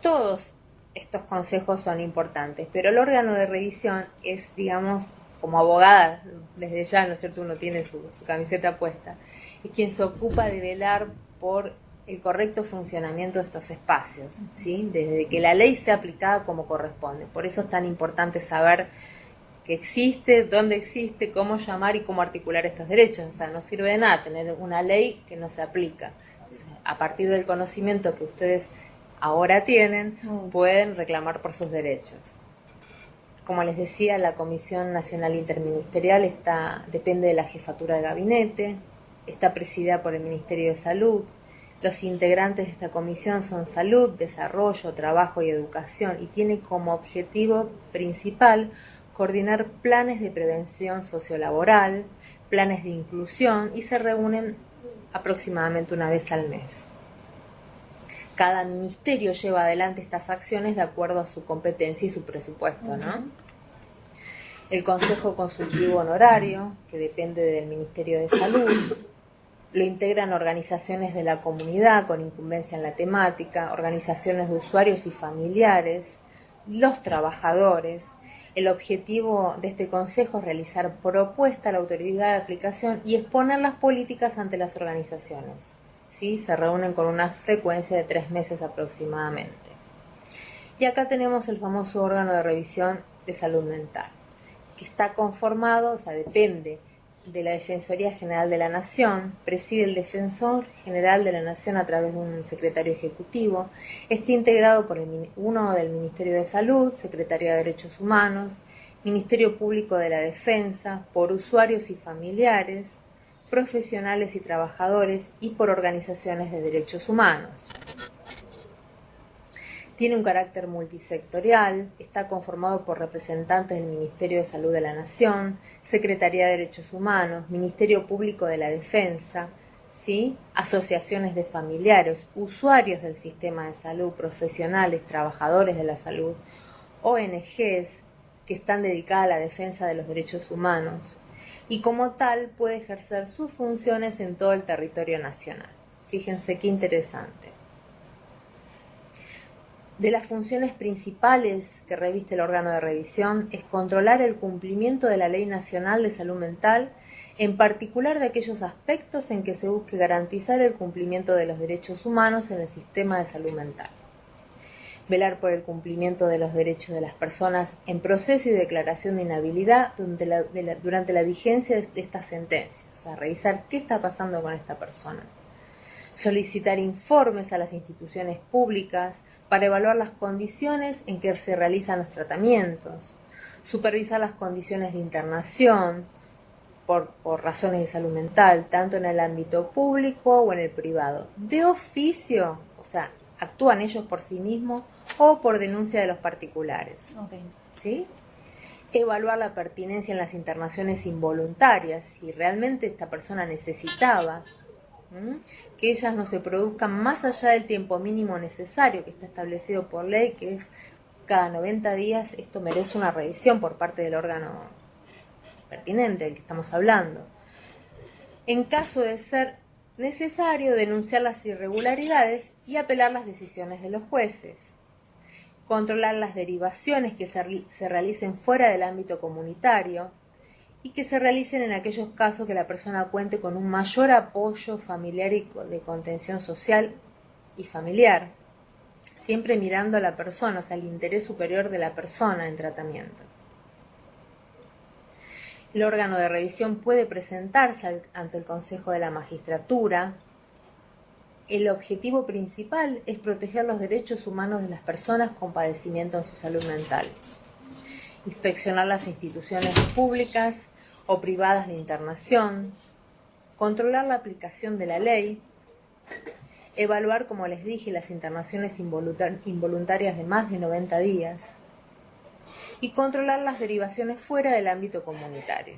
Todos estos consejos son importantes, pero el órgano de revisión es, digamos, como abogada, desde ya, ¿no es cierto?, uno tiene su camiseta puesta, es quien se ocupa de velar por el correcto funcionamiento de estos espacios, ¿sí?, desde que la ley sea aplicada como corresponde. Por eso es tan importante saber que existe, dónde existe, cómo llamar y cómo articular estos derechos. O sea, no sirve de nada tener una ley que no se aplica. O sea, a partir del conocimiento que ustedes ahora tienen, pueden reclamar por sus derechos. Como les decía, la Comisión Nacional Interministerial depende de la Jefatura de Gabinete, está presidida por el Ministerio de Salud. Los integrantes de esta comisión son Salud, Desarrollo, Trabajo y Educación y tiene como objetivo principal coordinar planes de prevención sociolaboral, planes de inclusión y se reúnen aproximadamente una vez al mes. Cada ministerio lleva adelante estas acciones de acuerdo a su competencia y su presupuesto, ¿no? el Consejo Consultivo Honorario, que depende del Ministerio de Salud. Lo integran organizaciones de la comunidad con incumbencia en la temática, organizaciones de usuarios y familiares, los trabajadores. El objetivo de este consejo es realizar propuesta a la autoridad de aplicación y exponer las políticas ante las organizaciones. ¿Sí? Se reúnen con una frecuencia de 3 meses aproximadamente. Y acá tenemos el famoso órgano de revisión de salud mental, que está conformado, o sea, depende de la Defensoría General de la Nación, preside el Defensor General de la Nación a través de un secretario ejecutivo, está integrado por uno del Ministerio de Salud, Secretaría de Derechos Humanos, Ministerio Público de la Defensa, por usuarios y familiares, profesionales y trabajadores y por organizaciones de derechos humanos. Tiene un carácter multisectorial, está conformado por representantes del Ministerio de Salud de la Nación, Secretaría de Derechos Humanos, Ministerio Público de la Defensa, ¿sí? Asociaciones de familiares, usuarios del sistema de salud, profesionales, trabajadores de la salud, ONGs que están dedicadas a la defensa de los derechos humanos y como tal puede ejercer sus funciones en todo el territorio nacional. Fíjense qué interesante. De las funciones principales que reviste el órgano de revisión es controlar el cumplimiento de la Ley Nacional de Salud Mental, en particular de aquellos aspectos en que se busque garantizar el cumplimiento de los derechos humanos en el sistema de salud mental. Velar por el cumplimiento de los derechos de las personas en proceso y declaración de inhabilidad durante la vigencia de esta sentencia, o sea, revisar qué está pasando con esta persona. Solicitar informes a las instituciones públicas para evaluar las condiciones en que se realizan los tratamientos, supervisar las condiciones de internación por razones de salud mental, tanto en el ámbito público o en el privado, de oficio, o sea, actúan ellos por sí mismos o por denuncia de los particulares. Okay. ¿Sí? Evaluar la pertinencia en las internaciones involuntarias, si realmente esta persona necesitaba que ellas no se produzcan más allá del tiempo mínimo necesario que está establecido por ley, que es cada 90 días. Esto merece una revisión por parte del órgano pertinente del que estamos hablando. En caso de ser necesario, denunciar las irregularidades y apelar las decisiones de los jueces. Controlar las derivaciones que se realicen fuera del ámbito comunitario y que se realicen en aquellos casos que la persona cuente con un mayor apoyo familiar y de contención social y familiar, siempre mirando a la persona, o sea, el interés superior de la persona en tratamiento. El órgano de revisión puede presentarse ante el Consejo de la Magistratura. El objetivo principal es proteger los derechos humanos de las personas con padecimiento en su salud mental. Inspeccionar las instituciones públicas o privadas de internación, controlar la aplicación de la ley, evaluar, como les dije, las internaciones involuntarias de más de 90 días y controlar las derivaciones fuera del ámbito comunitario.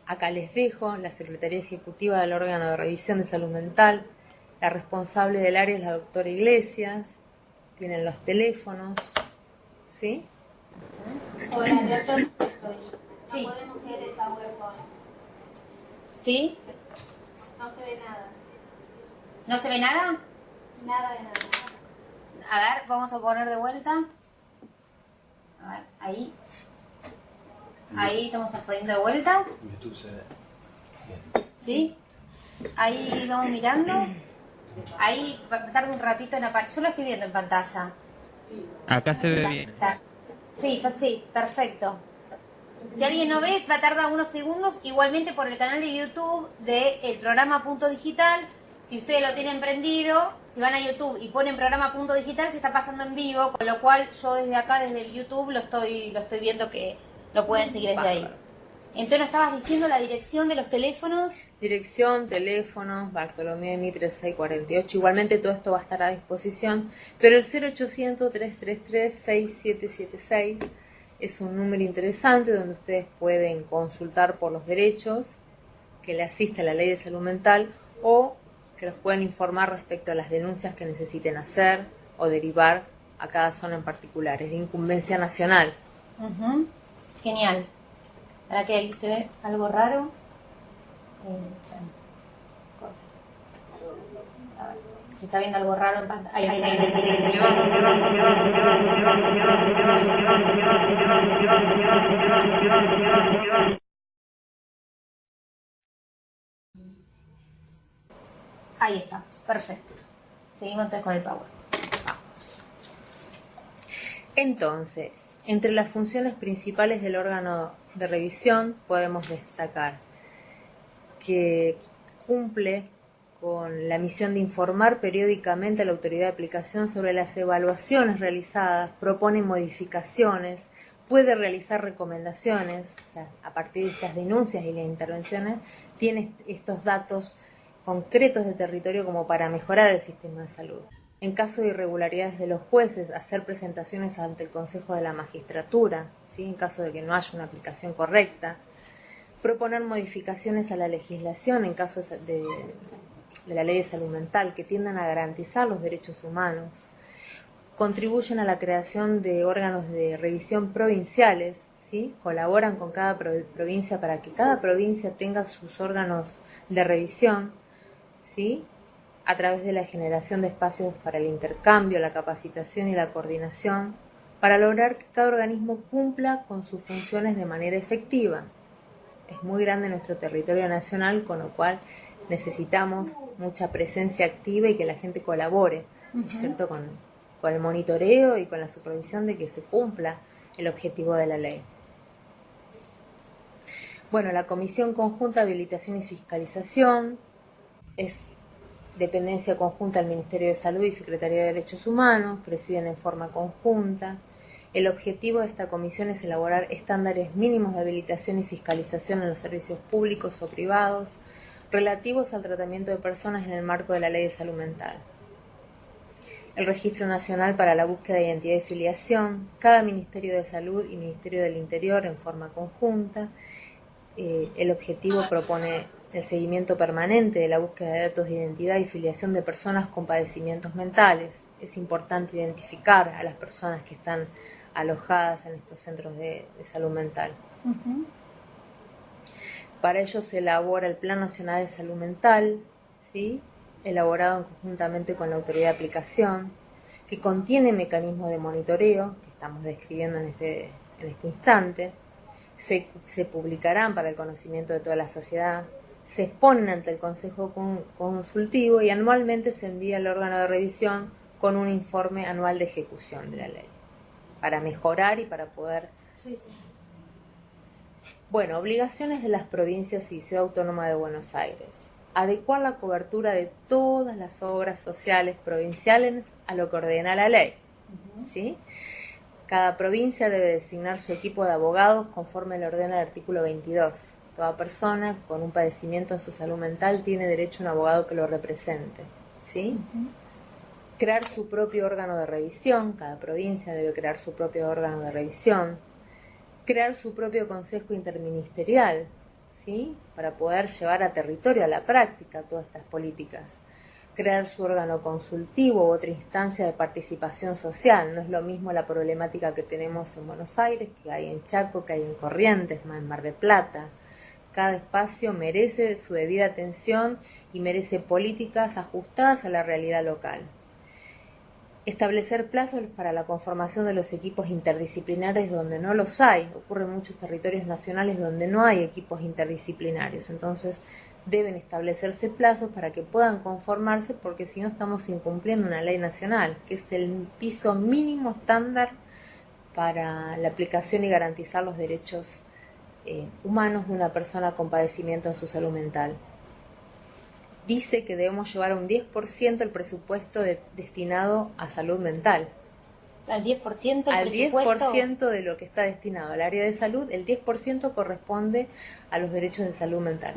Acá les dejo la Secretaría Ejecutiva del órgano de revisión de salud mental, la responsable del área es la doctora Iglesias, tienen los teléfonos, ¿sí? Hola, ya estoy. Sí. Podemos ver el PowerPoint. ¿Sí? No se ve nada. ¿No se ve nada? Nada de nada. A ver, vamos a poner de vuelta. A ver, ahí. Ahí estamos poniendo de vuelta. YouTube se ve. ¿Sí? Ahí vamos mirando. Ahí tarda un ratito en aparecer. Yo lo estoy viendo en pantalla. Acá se ve bien. Sí, sí, perfecto. Si alguien no ve, va a tardar unos segundos. Igualmente por el canal de YouTube del programa Punto Digital. Si ustedes lo tienen prendido, si van a YouTube y ponen programa Punto Digital, se está pasando en vivo. Con lo cual yo desde acá, desde el YouTube, lo estoy viendo que lo pueden seguir desde ahí. Entonces, ¿nos estabas diciendo la dirección de los teléfonos? Dirección, teléfono, Bartolomé de Mitre 648. Igualmente todo esto va a estar a disposición, pero el 0800-333-6776 es un número interesante donde ustedes pueden consultar por los derechos que le asiste a la Ley de Salud Mental o que los pueden informar respecto a las denuncias que necesiten hacer o derivar a cada zona en particular. Es de incumbencia nacional Ujú. Genial. ¿Para qué? Ahí se ve algo raro. Ya. Corta. A ver, se está viendo algo raro en pantalla. Ahí Ahí estamos, perfecto. Seguimos entonces con el Power. Entonces, entre las funciones principales del órgano de revisión podemos destacar que cumple con la misión de informar periódicamente a la autoridad de aplicación sobre las evaluaciones realizadas, propone modificaciones, puede realizar recomendaciones, o sea, a partir de estas denuncias y las intervenciones, tiene estos datos concretos de territorio como para mejorar el sistema de salud. En caso de irregularidades de los jueces, hacer presentaciones ante el Consejo de la Magistratura, ¿sí? En caso de que no haya una aplicación correcta, proponer modificaciones a la legislación en caso de la Ley de Salud Mental que tiendan a garantizar los derechos humanos, contribuyen a la creación de órganos de revisión provinciales, ¿sí? Colaboran con cada provincia para que cada provincia tenga sus órganos de revisión, ¿sí? A través de la generación de espacios para el intercambio, la capacitación y la coordinación, para lograr que cada organismo cumpla con sus funciones de manera efectiva. Es muy grande nuestro territorio nacional, con lo cual necesitamos mucha presencia activa y que la gente colabore, ¿cierto? Con el monitoreo y con la supervisión de que se cumpla el objetivo de la ley. Bueno, la Comisión Conjunta de Habilitación y Fiscalización es dependencia conjunta del Ministerio de Salud y Secretaría de Derechos Humanos, presiden en forma conjunta. El objetivo de esta comisión es elaborar estándares mínimos de habilitación y fiscalización en los servicios públicos o privados relativos al tratamiento de personas en el marco de la Ley de Salud Mental. El Registro Nacional para la Búsqueda de Identidad y Filiación, cada Ministerio de Salud y Ministerio del Interior en forma conjunta. El objetivo propone el seguimiento permanente de la búsqueda de datos de identidad y filiación de personas con padecimientos mentales. Es importante identificar a las personas que están alojadas en estos centros de salud mental. Para ello se elabora el Plan Nacional de Salud Mental, ¿sí? Elaborado conjuntamente con la autoridad de aplicación, que contiene mecanismos de monitoreo, que estamos describiendo en este instante. Se publicarán para el conocimiento de toda la sociedad, se exponen ante el Consejo Consultivo y anualmente se envía al órgano de revisión con un informe anual de ejecución de la ley, para mejorar y para poder... Bueno, obligaciones de las provincias y Ciudad Autónoma de Buenos Aires. Adecuar la cobertura de todas las obras sociales provinciales a lo que ordena la ley, ¿sí? Cada provincia debe designar su equipo de abogados conforme lo ordena el artículo 22. Toda persona con un padecimiento en su salud mental tiene derecho a un abogado que lo represente, ¿sí? Crear su propio órgano de revisión. Cada provincia debe crear su propio órgano de revisión. Crear su propio consejo interministerial, ¿sí? Para poder llevar a territorio, a la práctica, todas estas políticas. Crear su órgano consultivo u otra instancia de participación social. No es lo mismo la problemática que tenemos en Buenos Aires, que hay en Chaco, que hay en Corrientes, en Mar del Plata. Cada espacio merece su debida atención y merece políticas ajustadas a la realidad local. Establecer plazos para la conformación de los equipos interdisciplinares donde no los hay. Ocurre en muchos territorios nacionales donde no hay equipos interdisciplinarios. Entonces deben establecerse plazos para que puedan conformarse, porque si no estamos incumpliendo una ley nacional, que es el piso mínimo estándar para la aplicación y garantizar los derechos humanos de una persona con padecimiento en su salud mental. Dice que debemos llevar un 10% el presupuesto destinado a salud mental. ¿Al 10% Al presupuesto? 10% de lo que está destinado al área de salud, el 10% corresponde a los derechos de salud mental.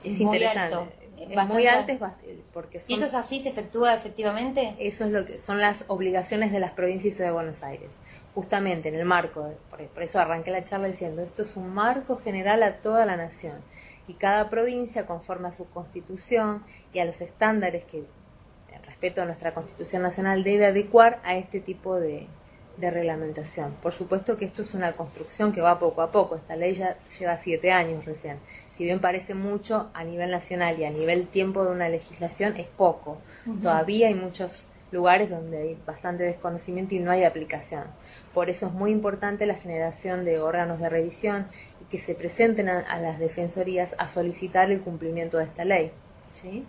Es muy interesante. alto. Es muy alto, porque ¿Y eso es así? ¿Se efectúa efectivamente? Eso es lo que son las obligaciones de las provincias y Ciudad de Buenos Aires. Justamente en el marco, por eso arranqué la charla diciendo, esto es un marco general a toda la nación. Y cada provincia, conforme a su constitución y a los estándares que, en respeto a nuestra Constitución Nacional, debe adecuar a este tipo de de reglamentación. Por supuesto que esto es una construcción que va poco a poco. Esta ley ya lleva 7 años recién. Si bien parece mucho a nivel nacional y a nivel tiempo de una legislación, es poco. Todavía hay muchos lugares donde hay bastante desconocimiento y no hay aplicación. Por eso es muy importante la generación de órganos de revisión y que se presenten a las defensorías a solicitar el cumplimiento de esta ley, ¿sí?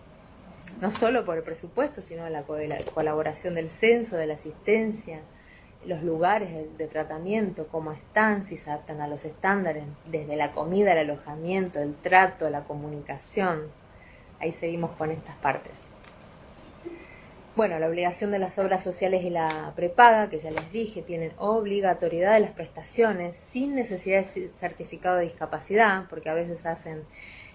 No solo por el presupuesto, sino la colaboración del censo, de la asistencia, los lugares de tratamiento, cómo están, si se adaptan a los estándares, desde la comida, el alojamiento, el trato, la comunicación. Ahí seguimos con estas partes. Bueno, la obligación de las obras sociales y la prepaga, que ya les dije, tienen obligatoriedad de las prestaciones sin necesidad de certificado de discapacidad, porque a veces hacen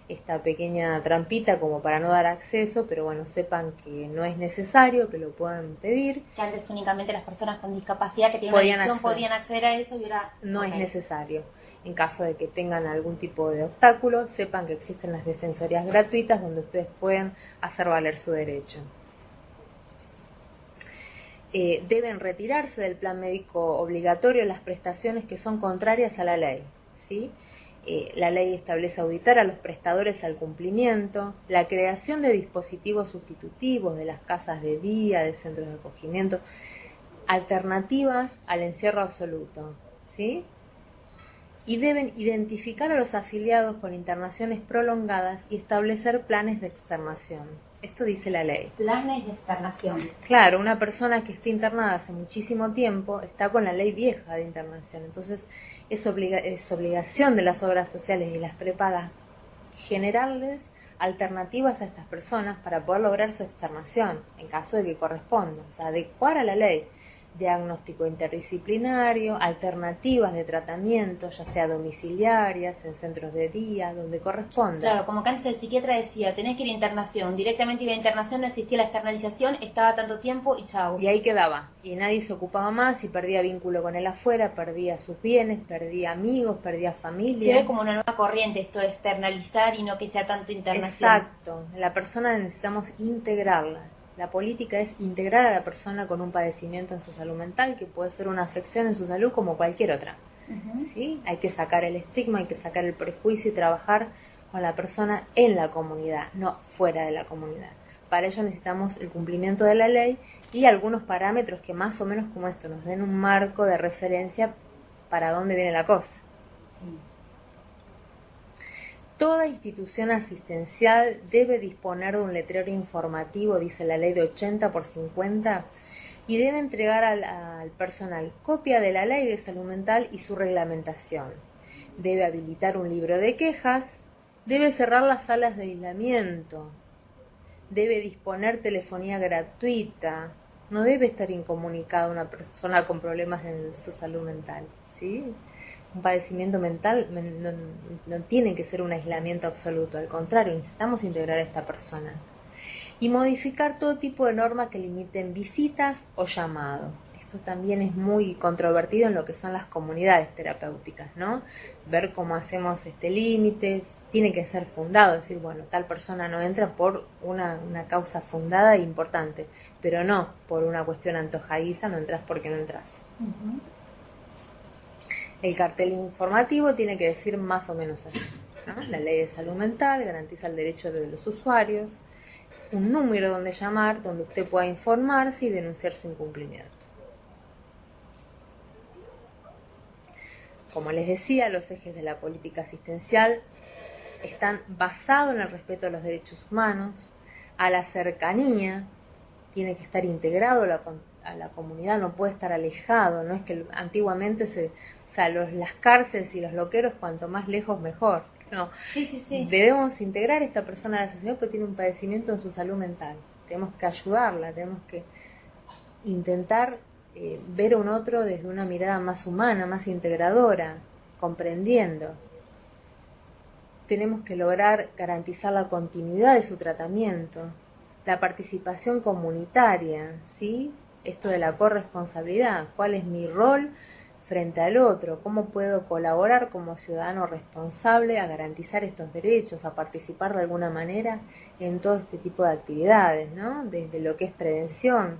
esta pequeña trampita como para no dar acceso, pero bueno, sepan que no es necesario, que lo puedan pedir. Que antes únicamente las personas con discapacidad que tienen una adicción podían acceder a eso y ahora... No es necesario. En caso de que tengan algún tipo de obstáculo, sepan que existen las defensorías gratuitas donde ustedes pueden hacer valer su derecho. Deben retirarse del plan médico obligatorio las prestaciones que son contrarias a la ley, ¿sí? La ley establece auditar a los prestadores al cumplimiento, la creación de dispositivos sustitutivos de las casas de día, de centros de acogimiento, alternativas al encierro absoluto, ¿sí? Y deben identificar a los afiliados con internaciones prolongadas y establecer planes de externación. Esto dice la ley. Planes de externación. Claro, una persona que esté internada hace muchísimo tiempo está con la ley vieja de internación. Entonces es obligación de las obras sociales y las prepagas generarles alternativas a estas personas para poder lograr su externación en caso de que corresponda. O sea, adecuar a la ley. Diagnóstico interdisciplinario, alternativas de tratamiento, ya sea domiciliarias, en centros de día, donde corresponda. Claro, como que antes el psiquiatra decía, tenés que ir a internación, directamente iba a internación, no existía la externalización, estaba tanto tiempo y chau. Y ahí quedaba, y nadie se ocupaba más y perdía vínculo con él afuera, perdía sus bienes, perdía amigos, perdía familia. Se ve como una nueva corriente esto de externalizar y no que sea tanto internación. Exacto, la persona necesitamos integrarla. La política es integrar a la persona con un padecimiento en su salud mental, que puede ser una afección en su salud como cualquier otra. ¿Sí? Hay que sacar el estigma, hay que sacar el prejuicio y trabajar con la persona en la comunidad, no fuera de la comunidad. Para ello necesitamos el cumplimiento de la ley y algunos parámetros que más o menos como esto nos den un marco de referencia para dónde viene la cosa. Toda institución asistencial debe disponer de un letrero informativo, dice la ley de 80/50, y debe entregar al personal copia de la ley de salud mental y su reglamentación. Debe habilitar un libro de quejas, debe cerrar las salas de aislamiento, debe disponer telefonía gratuita, no debe estar incomunicada una persona con problemas en su salud mental, ¿sí? Un padecimiento mental no tiene que ser un aislamiento absoluto, al contrario, necesitamos integrar a esta persona. Y modificar todo tipo de normas que limiten visitas o llamados. Esto también es muy controvertido en lo que son las comunidades terapéuticas, ¿no? Ver cómo hacemos este límite, tiene que ser fundado, decir, bueno, tal persona no entra por una causa fundada e importante, pero no por una cuestión antojadiza, no entras porque no entras. El cartel informativo tiene que decir más o menos así, ¿no? La ley de salud mental garantiza el derecho de los usuarios, un número donde llamar, donde usted pueda informarse y denunciar su incumplimiento. Como les decía, los ejes de la política asistencial están basados en el respeto a los derechos humanos, a la cercanía, tiene que estar integrado a la comunidad, no puede estar alejado, no es que antiguamente las cárceles y los loqueros cuanto más lejos mejor, no. Sí. Debemos integrar a esta persona a la sociedad porque tiene un padecimiento en su salud mental, tenemos que ayudarla, tenemos que intentar ver a un otro desde una mirada más humana, más integradora, comprendiendo. Tenemos que lograr garantizar la continuidad de su tratamiento, la participación comunitaria, ¿sí? Esto de la corresponsabilidad, cuál es mi rol frente al otro, cómo puedo colaborar como ciudadano responsable a garantizar estos derechos, a participar de alguna manera en todo este tipo de actividades, ¿no? Desde lo que es prevención,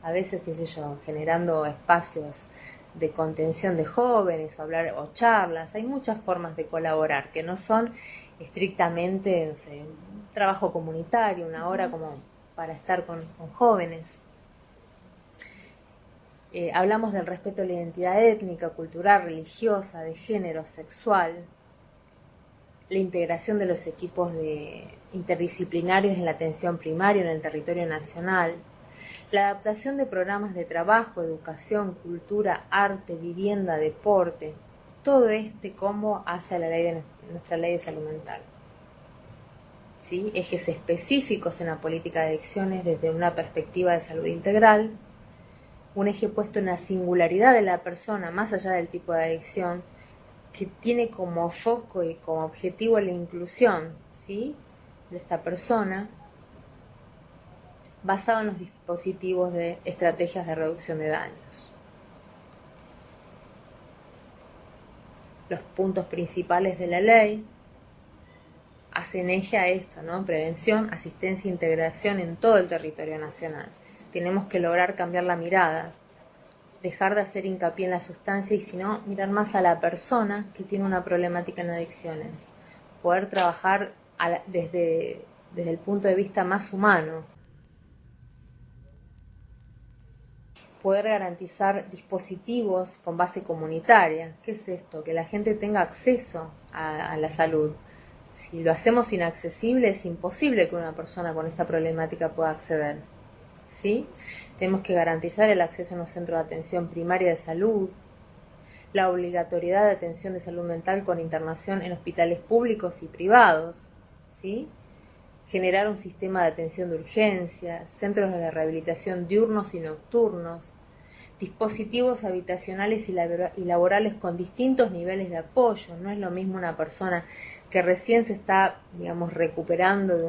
a veces, qué sé yo, generando espacios de contención de jóvenes o hablar o charlas. Hay muchas formas de colaborar que no son estrictamente, no sé, un trabajo comunitario, una hora como para estar con jóvenes. Hablamos del respeto a la identidad étnica, cultural, religiosa, de género, sexual, la integración de los equipos interdisciplinarios en la atención primaria en el territorio nacional, la adaptación de programas de trabajo, educación, cultura, arte, vivienda, deporte, todo este combo hace a nuestra ley de salud mental. ¿Sí? Ejes específicos en la política de adicciones desde una perspectiva de salud integral, un eje puesto en la singularidad de la persona más allá del tipo de adicción, que tiene como foco y como objetivo la inclusión, ¿sí?, de esta persona, basado en los dispositivos de estrategias de reducción de daños. Los puntos principales de la ley hacen eje a esto, ¿no? Prevención, asistencia e integración en todo el territorio nacional. Tenemos que lograr cambiar la mirada, dejar de hacer hincapié en la sustancia y, si no, mirar más a la persona que tiene una problemática en adicciones. Poder trabajar desde el punto de vista más humano. Poder garantizar dispositivos con base comunitaria. ¿Qué es esto? Que la gente tenga acceso a la salud. Si lo hacemos inaccesible, es imposible que una persona con esta problemática pueda acceder. ¿Sí? Tenemos que garantizar el acceso a los centros de atención primaria de salud, la obligatoriedad de atención de salud mental con internación en hospitales públicos y privados, ¿sí? Generar un sistema de atención de urgencia, centros de rehabilitación diurnos y nocturnos, dispositivos habitacionales y laborales con distintos niveles de apoyo. No es lo mismo una persona que recién se está, digamos, recuperando de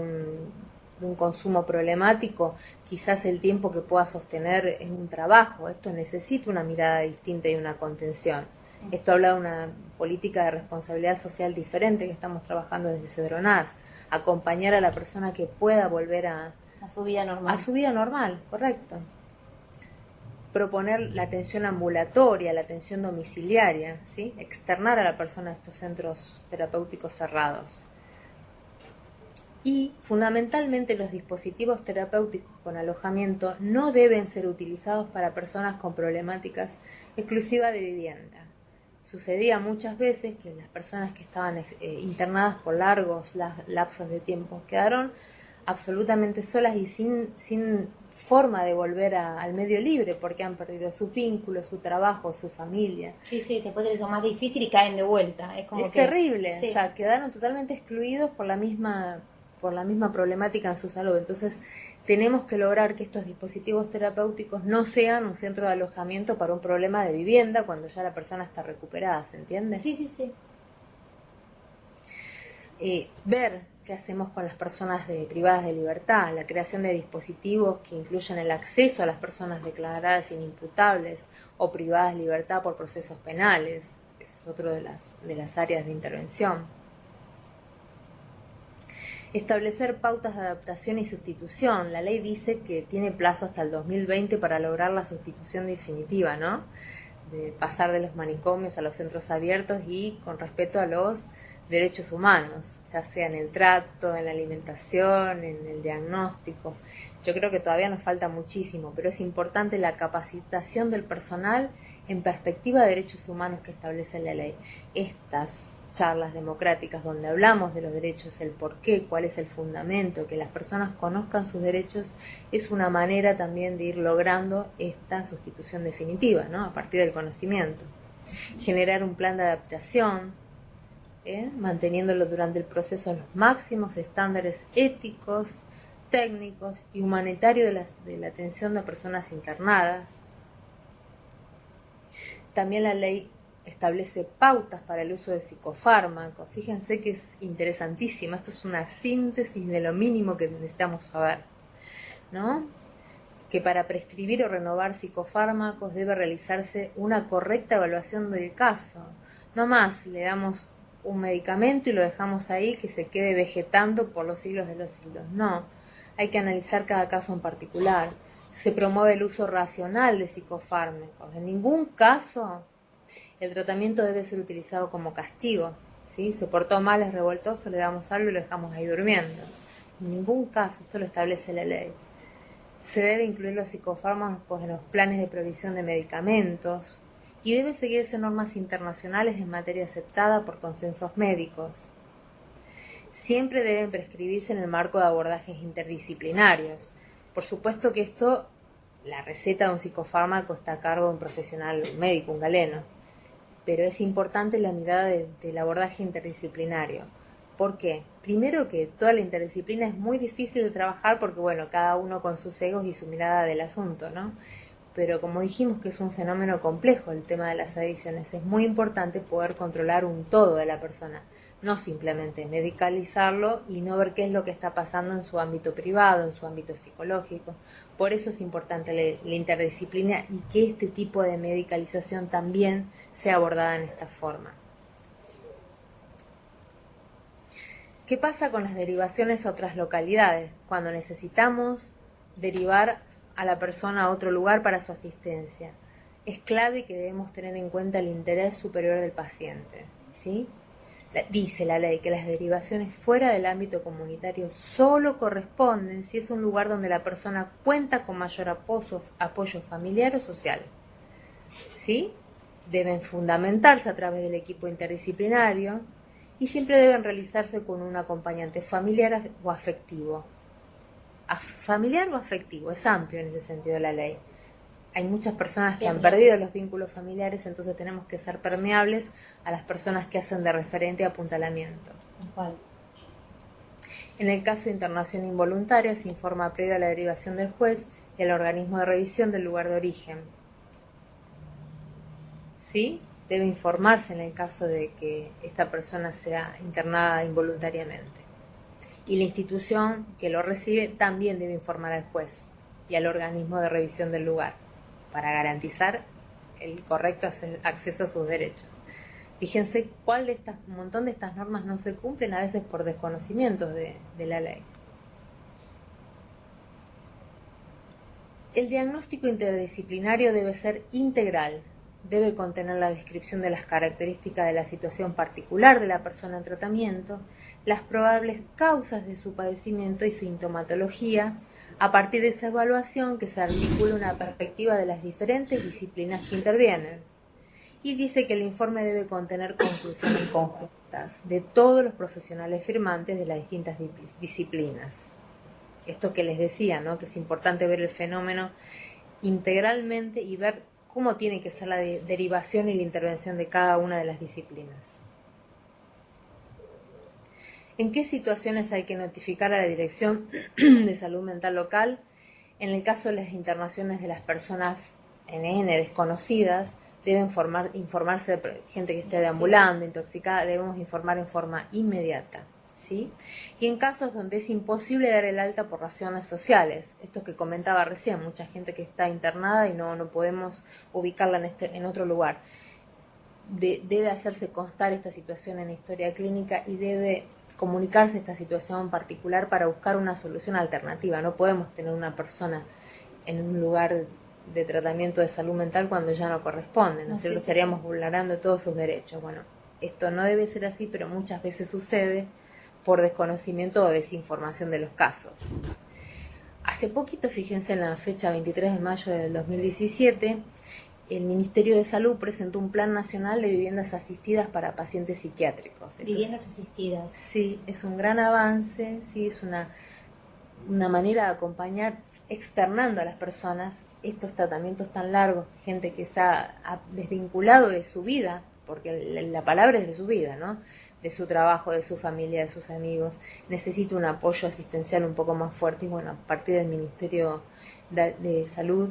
un consumo problemático, quizás el tiempo que pueda sostener en un trabajo. Esto necesita una mirada distinta y una contención. Esto habla de una política de responsabilidad social diferente que estamos trabajando desde Cedronar. Acompañar a la persona que pueda volver a su vida normal. A su vida normal, correcto. Proponer la atención ambulatoria, la atención domiciliaria, ¿sí? Externar a la persona a estos centros terapéuticos cerrados. Y, fundamentalmente, los dispositivos terapéuticos con alojamiento no deben ser utilizados para personas con problemáticas exclusivas de vivienda. Sucedía muchas veces que las personas que estaban internadas por largos lapsos de tiempo quedaron absolutamente solas y sin forma de volver al medio libre, porque han perdido sus vínculos, su trabajo, su familia. Sí, después se les hizo más difícil y caen de vuelta. Es terrible, sí. O sea, quedaron totalmente excluidos por la misma problemática en su salud. Entonces, tenemos que lograr que estos dispositivos terapéuticos no sean un centro de alojamiento para un problema de vivienda cuando ya la persona está recuperada, ¿se entiende? Sí. Ver qué hacemos con las personas privadas de libertad, la creación de dispositivos que incluyan el acceso a las personas declaradas inimputables o privadas de libertad por procesos penales. Eso es otro de las áreas de intervención. Establecer pautas de adaptación y sustitución. La ley dice que tiene plazo hasta el 2020 para lograr la sustitución definitiva, ¿no? De pasar de los manicomios a los centros abiertos y con respeto a los derechos humanos, ya sea en el trato, en la alimentación, en el diagnóstico. Yo creo que todavía nos falta muchísimo, pero es importante la capacitación del personal en perspectiva de derechos humanos que establece la ley. Estas charlas democráticas donde hablamos de los derechos, el porqué, cuál es el fundamento, que las personas conozcan sus derechos, es una manera también de ir logrando esta sustitución definitiva, ¿no? A partir del conocimiento. Generar un plan de adaptación, manteniéndolo durante el proceso en los máximos estándares éticos, técnicos y humanitarios de la atención de personas internadas. También la ley establece pautas para el uso de psicofármacos. Fíjense que es interesantísima. Esto es una síntesis de lo mínimo que necesitamos saber, ¿no? Que para prescribir o renovar psicofármacos debe realizarse una correcta evaluación del caso. No más le damos un medicamento y lo dejamos ahí que se quede vegetando por los siglos de los siglos. No. Hay que analizar cada caso en particular. Se promueve el uso racional de psicofármacos. En ningún caso el tratamiento debe ser utilizado como castigo, ¿sí? Se portó mal, es revoltoso, le damos algo y lo dejamos ahí durmiendo. En ningún caso, esto lo establece la ley. Se debe incluir los psicofármacos en los planes de provisión de medicamentos y debe seguirse normas internacionales en materia aceptada por consensos médicos. Siempre deben prescribirse en el marco de abordajes interdisciplinarios. Por supuesto que esto, la receta de un psicofármaco está a cargo de un profesional, un médico, un galeno, pero es importante la mirada del abordaje interdisciplinario. ¿Por qué? Primero que toda la interdisciplina es muy difícil de trabajar porque, bueno, cada uno con sus egos y su mirada del asunto, ¿no? Pero como dijimos que es un fenómeno complejo el tema de las adicciones, es muy importante poder controlar un todo de la persona, no simplemente medicalizarlo y no ver qué es lo que está pasando en su ámbito privado, en su ámbito psicológico. Por eso es importante la interdisciplina y que este tipo de medicalización también sea abordada en esta forma. ¿Qué pasa con las derivaciones a otras localidades? Cuando necesitamos derivar a la persona a otro lugar para su asistencia. Es clave que debemos tener en cuenta el interés superior del paciente, ¿sí? Dice la ley que las derivaciones fuera del ámbito comunitario solo corresponden si es un lugar donde la persona cuenta con mayor apoyo familiar o social, ¿sí? Deben fundamentarse a través del equipo interdisciplinario y siempre deben realizarse con un acompañante familiar o afectivo. Familiar o afectivo, es amplio en ese sentido la ley. Hay muchas personas que han perdido los vínculos familiares, entonces tenemos que ser permeables a las personas que hacen de referente apuntalamiento. En el caso de internación involuntaria se informa previo a la derivación del juez y al organismo de revisión del lugar de origen. ¿Sí? Debe informarse en el caso de que esta persona sea internada involuntariamente. Y la institución que lo recibe también debe informar al juez y al organismo de revisión del lugar para garantizar el correcto acceso a sus derechos. Fíjense un montón de estas normas no se cumplen a veces por desconocimiento de la ley. El diagnóstico interdisciplinario debe ser integral. Debe contener la descripción de las características de la situación particular de la persona en tratamiento, las probables causas de su padecimiento y sintomatología, a partir de esa evaluación que se articula una perspectiva de las diferentes disciplinas que intervienen. Y dice que el informe debe contener conclusiones conjuntas de todos los profesionales firmantes de las distintas disciplinas. Esto que les decía, ¿no? Que es importante ver el fenómeno integralmente y ver cómo tiene que ser la derivación y la intervención de cada una de las disciplinas. ¿En qué situaciones hay que notificar a la Dirección de Salud Mental local? En el caso de las internaciones de las personas NN desconocidas, debe informarse de gente que esté deambulando, intoxicada, debemos informar en forma inmediata, ¿sí? Y en casos donde es imposible dar el alta por razones sociales, esto que comentaba recién, mucha gente que está internada y no podemos ubicarla en otro lugar, debe hacerse constar esta situación en la historia clínica y debe comunicarse esta situación en particular para buscar una solución alternativa. No podemos tener una persona en un lugar de tratamiento de salud mental cuando ya no corresponde, ¿no es cierto? Estaríamos vulnerando todos sus derechos. Bueno, esto no debe ser así, pero muchas veces sucede por desconocimiento o desinformación de los casos. Hace poquito, fíjense en la fecha 23 de mayo del 2017, el Ministerio de Salud presentó un Plan Nacional de Viviendas Asistidas para Pacientes Psiquiátricos. Viviendas asistidas. Sí, es un gran avance, sí, es una manera de acompañar, externando a las personas estos tratamientos tan largos, gente que se ha desvinculado de su vida, porque la palabra es de su vida, ¿no? De su trabajo, de su familia, de sus amigos, necesita un apoyo asistencial un poco más fuerte y bueno, a partir del Ministerio de Salud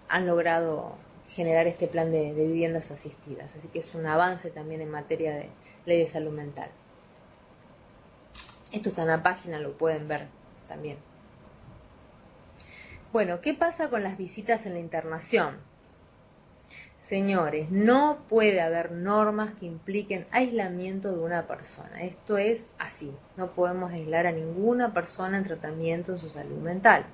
han logrado generar este plan de viviendas asistidas, así que es un avance también en materia de ley de salud mental. Esto está en la página, lo pueden ver también. Bueno, ¿qué pasa con las visitas en la internación? Señores, no puede haber normas que impliquen aislamiento de una persona. Esto es así. No podemos aislar a ninguna persona en tratamiento en su salud mental.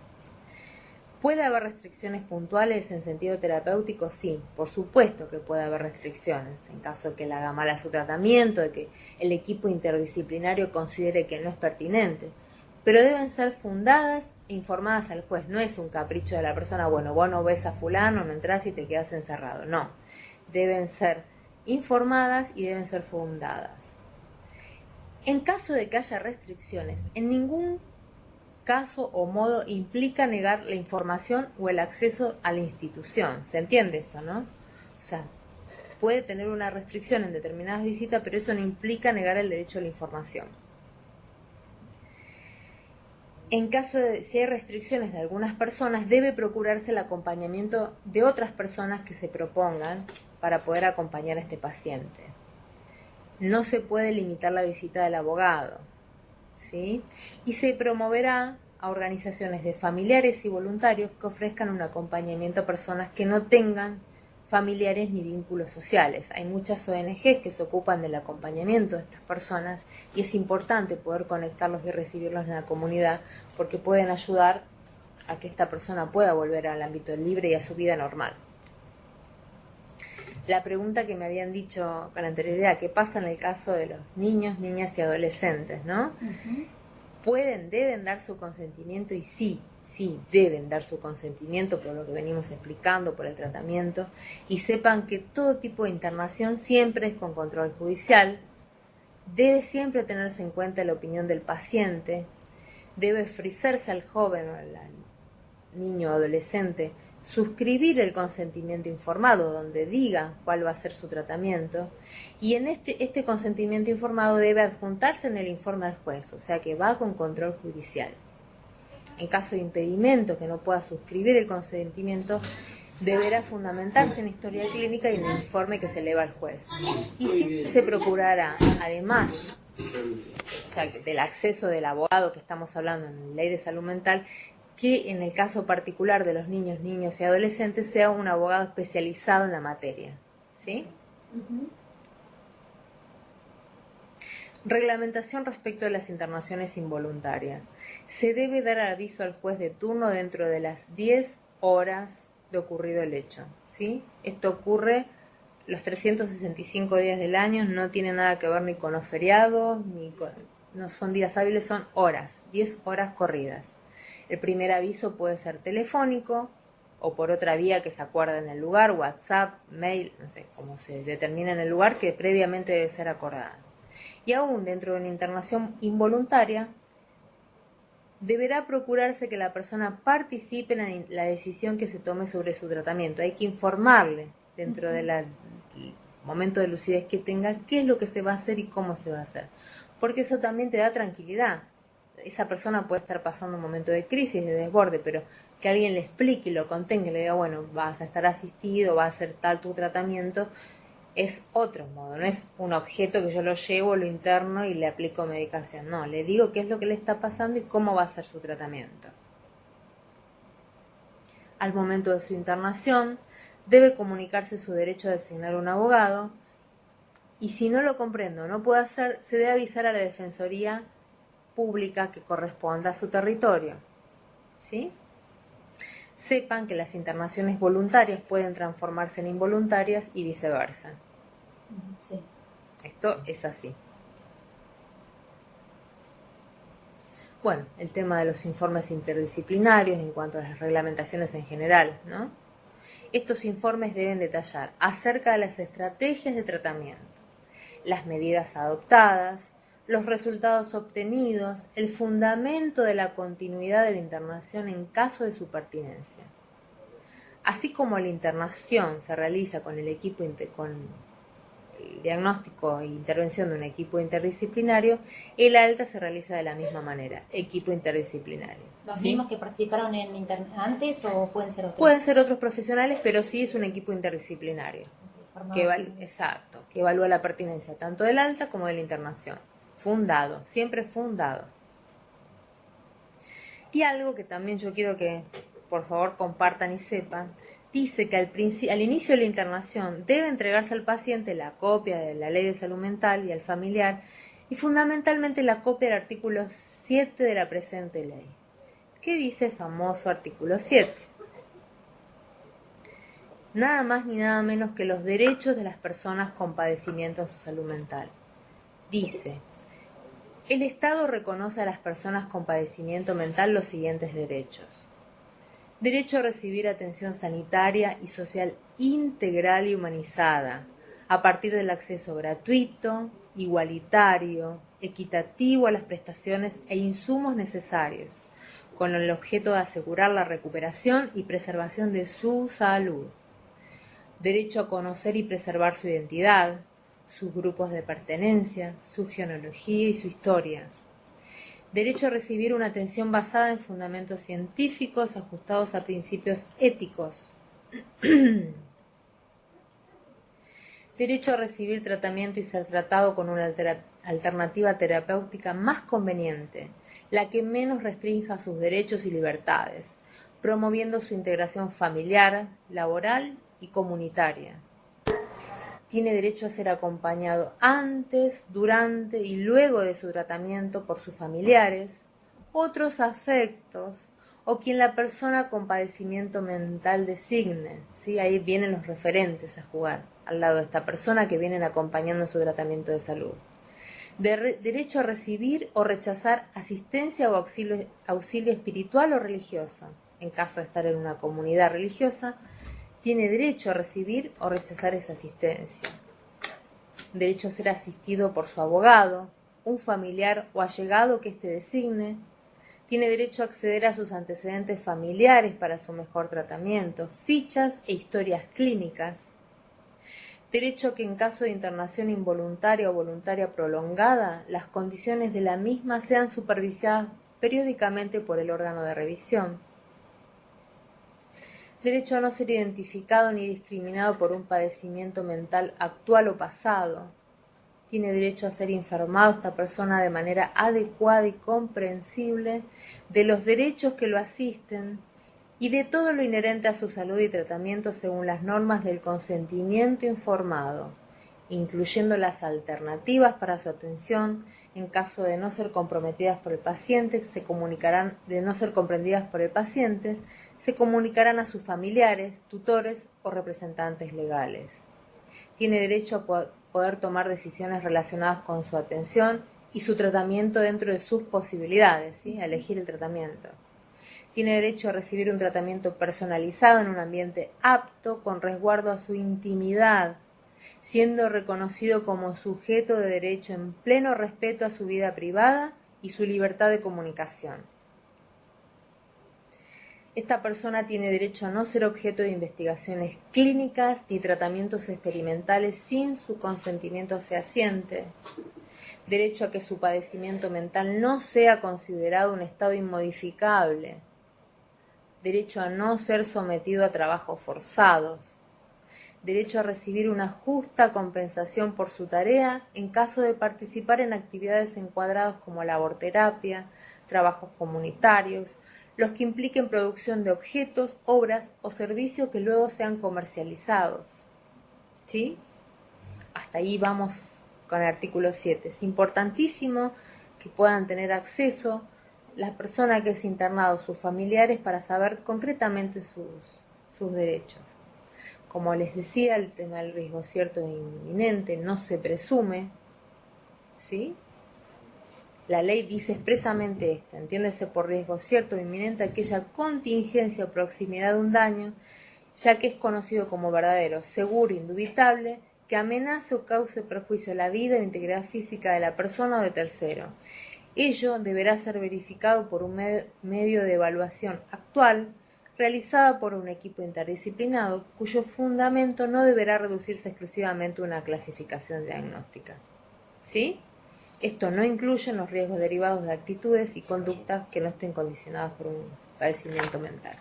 ¿Puede haber restricciones puntuales en sentido terapéutico? Sí, por supuesto que puede haber restricciones. En caso de que le haga mal a su tratamiento, de que el equipo interdisciplinario considere que no es pertinente. Pero deben ser fundadas e informadas al juez. No es un capricho de la persona, bueno, vos no ves a fulano, no entras y te quedas encerrado. No, deben ser informadas y deben ser fundadas. En caso de que haya restricciones, en ningún caso o modo implica negar la información o el acceso a la institución. ¿Se entiende esto, no? O sea, puede tener una restricción en determinadas visitas, pero eso no implica negar el derecho a la información. En caso de si hay restricciones de algunas personas, debe procurarse el acompañamiento de otras personas que se propongan para poder acompañar a este paciente. No se puede limitar la visita del abogado, ¿sí? Y se promoverá a organizaciones de familiares y voluntarios que ofrezcan un acompañamiento a personas que no tengan familiares ni vínculos sociales. Hay muchas ONGs que se ocupan del acompañamiento de estas personas y es importante poder conectarlos y recibirlos en la comunidad porque pueden ayudar a que esta persona pueda volver al ámbito libre y a su vida normal. La pregunta que me habían dicho con anterioridad, ¿qué pasa en el caso de los niños, niñas y adolescentes, ¿no? Deben dar su consentimiento y sí, deben dar su consentimiento por lo que venimos explicando, por el tratamiento, y sepan que todo tipo de internación siempre es con control judicial, debe siempre tenerse en cuenta la opinión del paciente, debe ofrecerse al joven o al niño o adolescente suscribir el consentimiento informado donde diga cuál va a ser su tratamiento y en este consentimiento informado debe adjuntarse en el informe al juez, o sea que va con control judicial. En caso de impedimento que no pueda suscribir el consentimiento, deberá fundamentarse en historia clínica y en el informe que se eleva al juez. Y siempre se procurará, además, o sea, del acceso del abogado que estamos hablando en la Ley de Salud Mental, que en el caso particular de los niños, niños y adolescentes sea un abogado especializado en la materia, ¿sí? Reglamentación respecto de las internaciones involuntarias. Se debe dar aviso al juez de turno dentro de las 10 horas de ocurrido el hecho, ¿sí? Esto ocurre los 365 días del año, no tiene nada que ver ni con los feriados, no son días hábiles, son horas, 10 horas corridas. El primer aviso puede ser telefónico o por otra vía que se acuerde en el lugar, WhatsApp, mail, no sé, cómo se determina en el lugar que previamente debe ser acordada. Y aún dentro de una internación involuntaria, deberá procurarse que la persona participe en la decisión que se tome sobre su tratamiento. Hay que informarle dentro del momento de lucidez que tenga qué es lo que se va a hacer y cómo se va a hacer. Porque eso también te da tranquilidad. Esa persona puede estar pasando un momento de crisis, de desborde, pero que alguien le explique y lo contenga y le diga, bueno, vas a estar asistido, va a ser tal tu tratamiento, es otro modo, no es un objeto que yo lo llevo, lo interno y le aplico medicación. No, le digo qué es lo que le está pasando y cómo va a ser su tratamiento. Al momento de su internación, debe comunicarse su derecho a designar un abogado y si no lo comprende o no puede hacer, se debe avisar a la Defensoría Pública que corresponda a su territorio, ¿sí? Sepan que las internaciones voluntarias pueden transformarse en involuntarias y viceversa. Sí. Esto es así. Bueno, el tema de los informes interdisciplinarios en cuanto a las reglamentaciones en general, ¿no? Estos informes deben detallar acerca de las estrategias de tratamiento, las medidas adoptadas, los resultados obtenidos, el fundamento de la continuidad de la internación en caso de su pertinencia. Así como la internación se realiza con el diagnóstico e intervención de un equipo interdisciplinario, el alta se realiza de la misma manera, equipo interdisciplinario. ¿Los ¿Sí? mismos que participaron en antes o pueden ser otros? Pueden ser otros profesionales, pero sí es un equipo interdisciplinario. Exacto, que evalúa la pertinencia tanto del alta como de la internación. Fundado, siempre fundado. Y algo que también yo quiero que por favor compartan y sepan, dice que al inicio de la internación debe entregarse al paciente la copia de la Ley de Salud Mental y al familiar, y fundamentalmente la copia del artículo 7 de la presente ley. ¿Qué dice el famoso artículo 7? Nada más ni nada menos que los derechos de las personas con padecimiento en su salud mental. Dice: el Estado reconoce a las personas con padecimiento mental los siguientes derechos. Derecho a recibir atención sanitaria y social integral y humanizada, a partir del acceso gratuito, igualitario, equitativo a las prestaciones e insumos necesarios, con el objeto de asegurar la recuperación y preservación de su salud. Derecho a conocer y preservar su identidad, sus grupos de pertenencia, su genealogía y su historia. Derecho a recibir una atención basada en fundamentos científicos ajustados a principios éticos. Derecho a recibir tratamiento y ser tratado con una alternativa terapéutica más conveniente, la que menos restrinja sus derechos y libertades, promoviendo su integración familiar, laboral y comunitaria. Tiene derecho a ser acompañado antes, durante y luego de su tratamiento por sus familiares, otros afectos o quien la persona con padecimiento mental designe. ¿Sí? Ahí vienen los referentes a jugar al lado de esta persona que vienen acompañando en su tratamiento de salud. Derecho a recibir o rechazar asistencia o auxilio espiritual o religioso. En caso de estar en una comunidad religiosa, tiene derecho a recibir o rechazar esa asistencia. Derecho a ser asistido por su abogado, un familiar o allegado que éste designe. Tiene derecho a acceder a sus antecedentes familiares para su mejor tratamiento, fichas e historias clínicas. Derecho a que en caso de internación involuntaria o voluntaria prolongada, las condiciones de la misma sean supervisadas periódicamente por el órgano de revisión. Derecho a no ser identificado ni discriminado por un padecimiento mental actual o pasado. Tiene derecho a ser informado esta persona de manera adecuada y comprensible de los derechos que lo asisten y de todo lo inherente a su salud y tratamiento según las normas del consentimiento informado, incluyendo las alternativas para su atención en caso de no ser comprometidas por el paciente, se comunicarán a sus familiares, tutores o representantes legales. Tiene derecho a poder tomar decisiones relacionadas con su atención y su tratamiento dentro de sus posibilidades, ¿sí? A elegir el tratamiento. Tiene derecho a recibir un tratamiento personalizado en un ambiente apto con resguardo a su intimidad, siendo reconocido como sujeto de derecho en pleno respeto a su vida privada y su libertad de comunicación. Esta persona tiene derecho a no ser objeto de investigaciones clínicas ni tratamientos experimentales sin su consentimiento fehaciente. Derecho a que su padecimiento mental no sea considerado un estado inmodificable. Derecho a no ser sometido a trabajos forzados. Derecho a recibir una justa compensación por su tarea en caso de participar en actividades encuadradas como laborterapia, trabajos comunitarios, los que impliquen producción de objetos, obras o servicios que luego sean comercializados. ¿Sí? Hasta ahí vamos con el artículo 7. Es importantísimo que puedan tener acceso la persona que es internada o sus familiares para saber concretamente sus derechos. Como les decía, el tema del riesgo cierto e inminente no se presume, ¿sí? La ley dice expresamente esto, entiéndese por riesgo cierto e inminente aquella contingencia o proximidad de un daño, ya que es conocido como verdadero, seguro, indubitable, que amenace o cause perjuicio a la vida o integridad física de la persona o de tercero. Ello deberá ser verificado por un medio de evaluación actual, realizada por un equipo interdisciplinado, cuyo fundamento no deberá reducirse exclusivamente a una clasificación diagnóstica. ¿Sí? Esto no incluye los riesgos derivados de actitudes y conductas que no estén condicionadas por un padecimiento mental.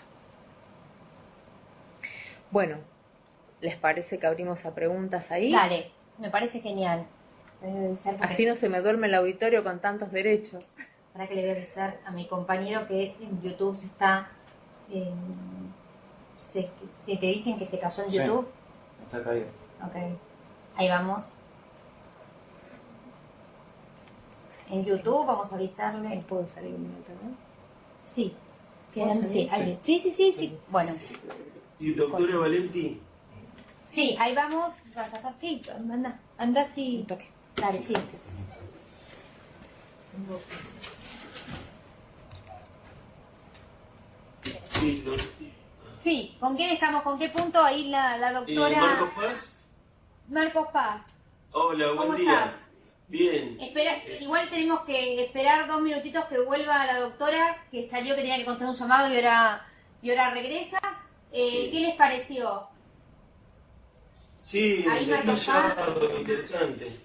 Bueno, ¿les parece que abrimos a preguntas ahí? Dale, me parece genial. Así no se me duerme el auditorio con tantos derechos. Para que le voy a avisar a mi compañero que en YouTube se que te dicen que se cayó en Sí. YouTube. Está caído. Ok, ahí vamos. En YouTube vamos a avisarle. ¿Puedo salir un minuto, no? Sí. ¿Puedo Sí, salir? ahí. Sí. Bueno. Y doctora Valenti, Sí, ahí vamos. Sí, anda así. Un toque. Dale, sí. sí, Sí, ¿con quién estamos? ¿Con qué punto? Ahí la doctora... Marcos Paz. Marcos Paz. Hola, ¿Cómo buen día. estás? Bien. Espera, igual tenemos que esperar 2 minutitos que vuelva la doctora, que salió que tenía que contestar un llamado y ahora regresa. Sí. ¿Qué les pareció? Sí, Ahí Marcos Paz. detallado, interesante.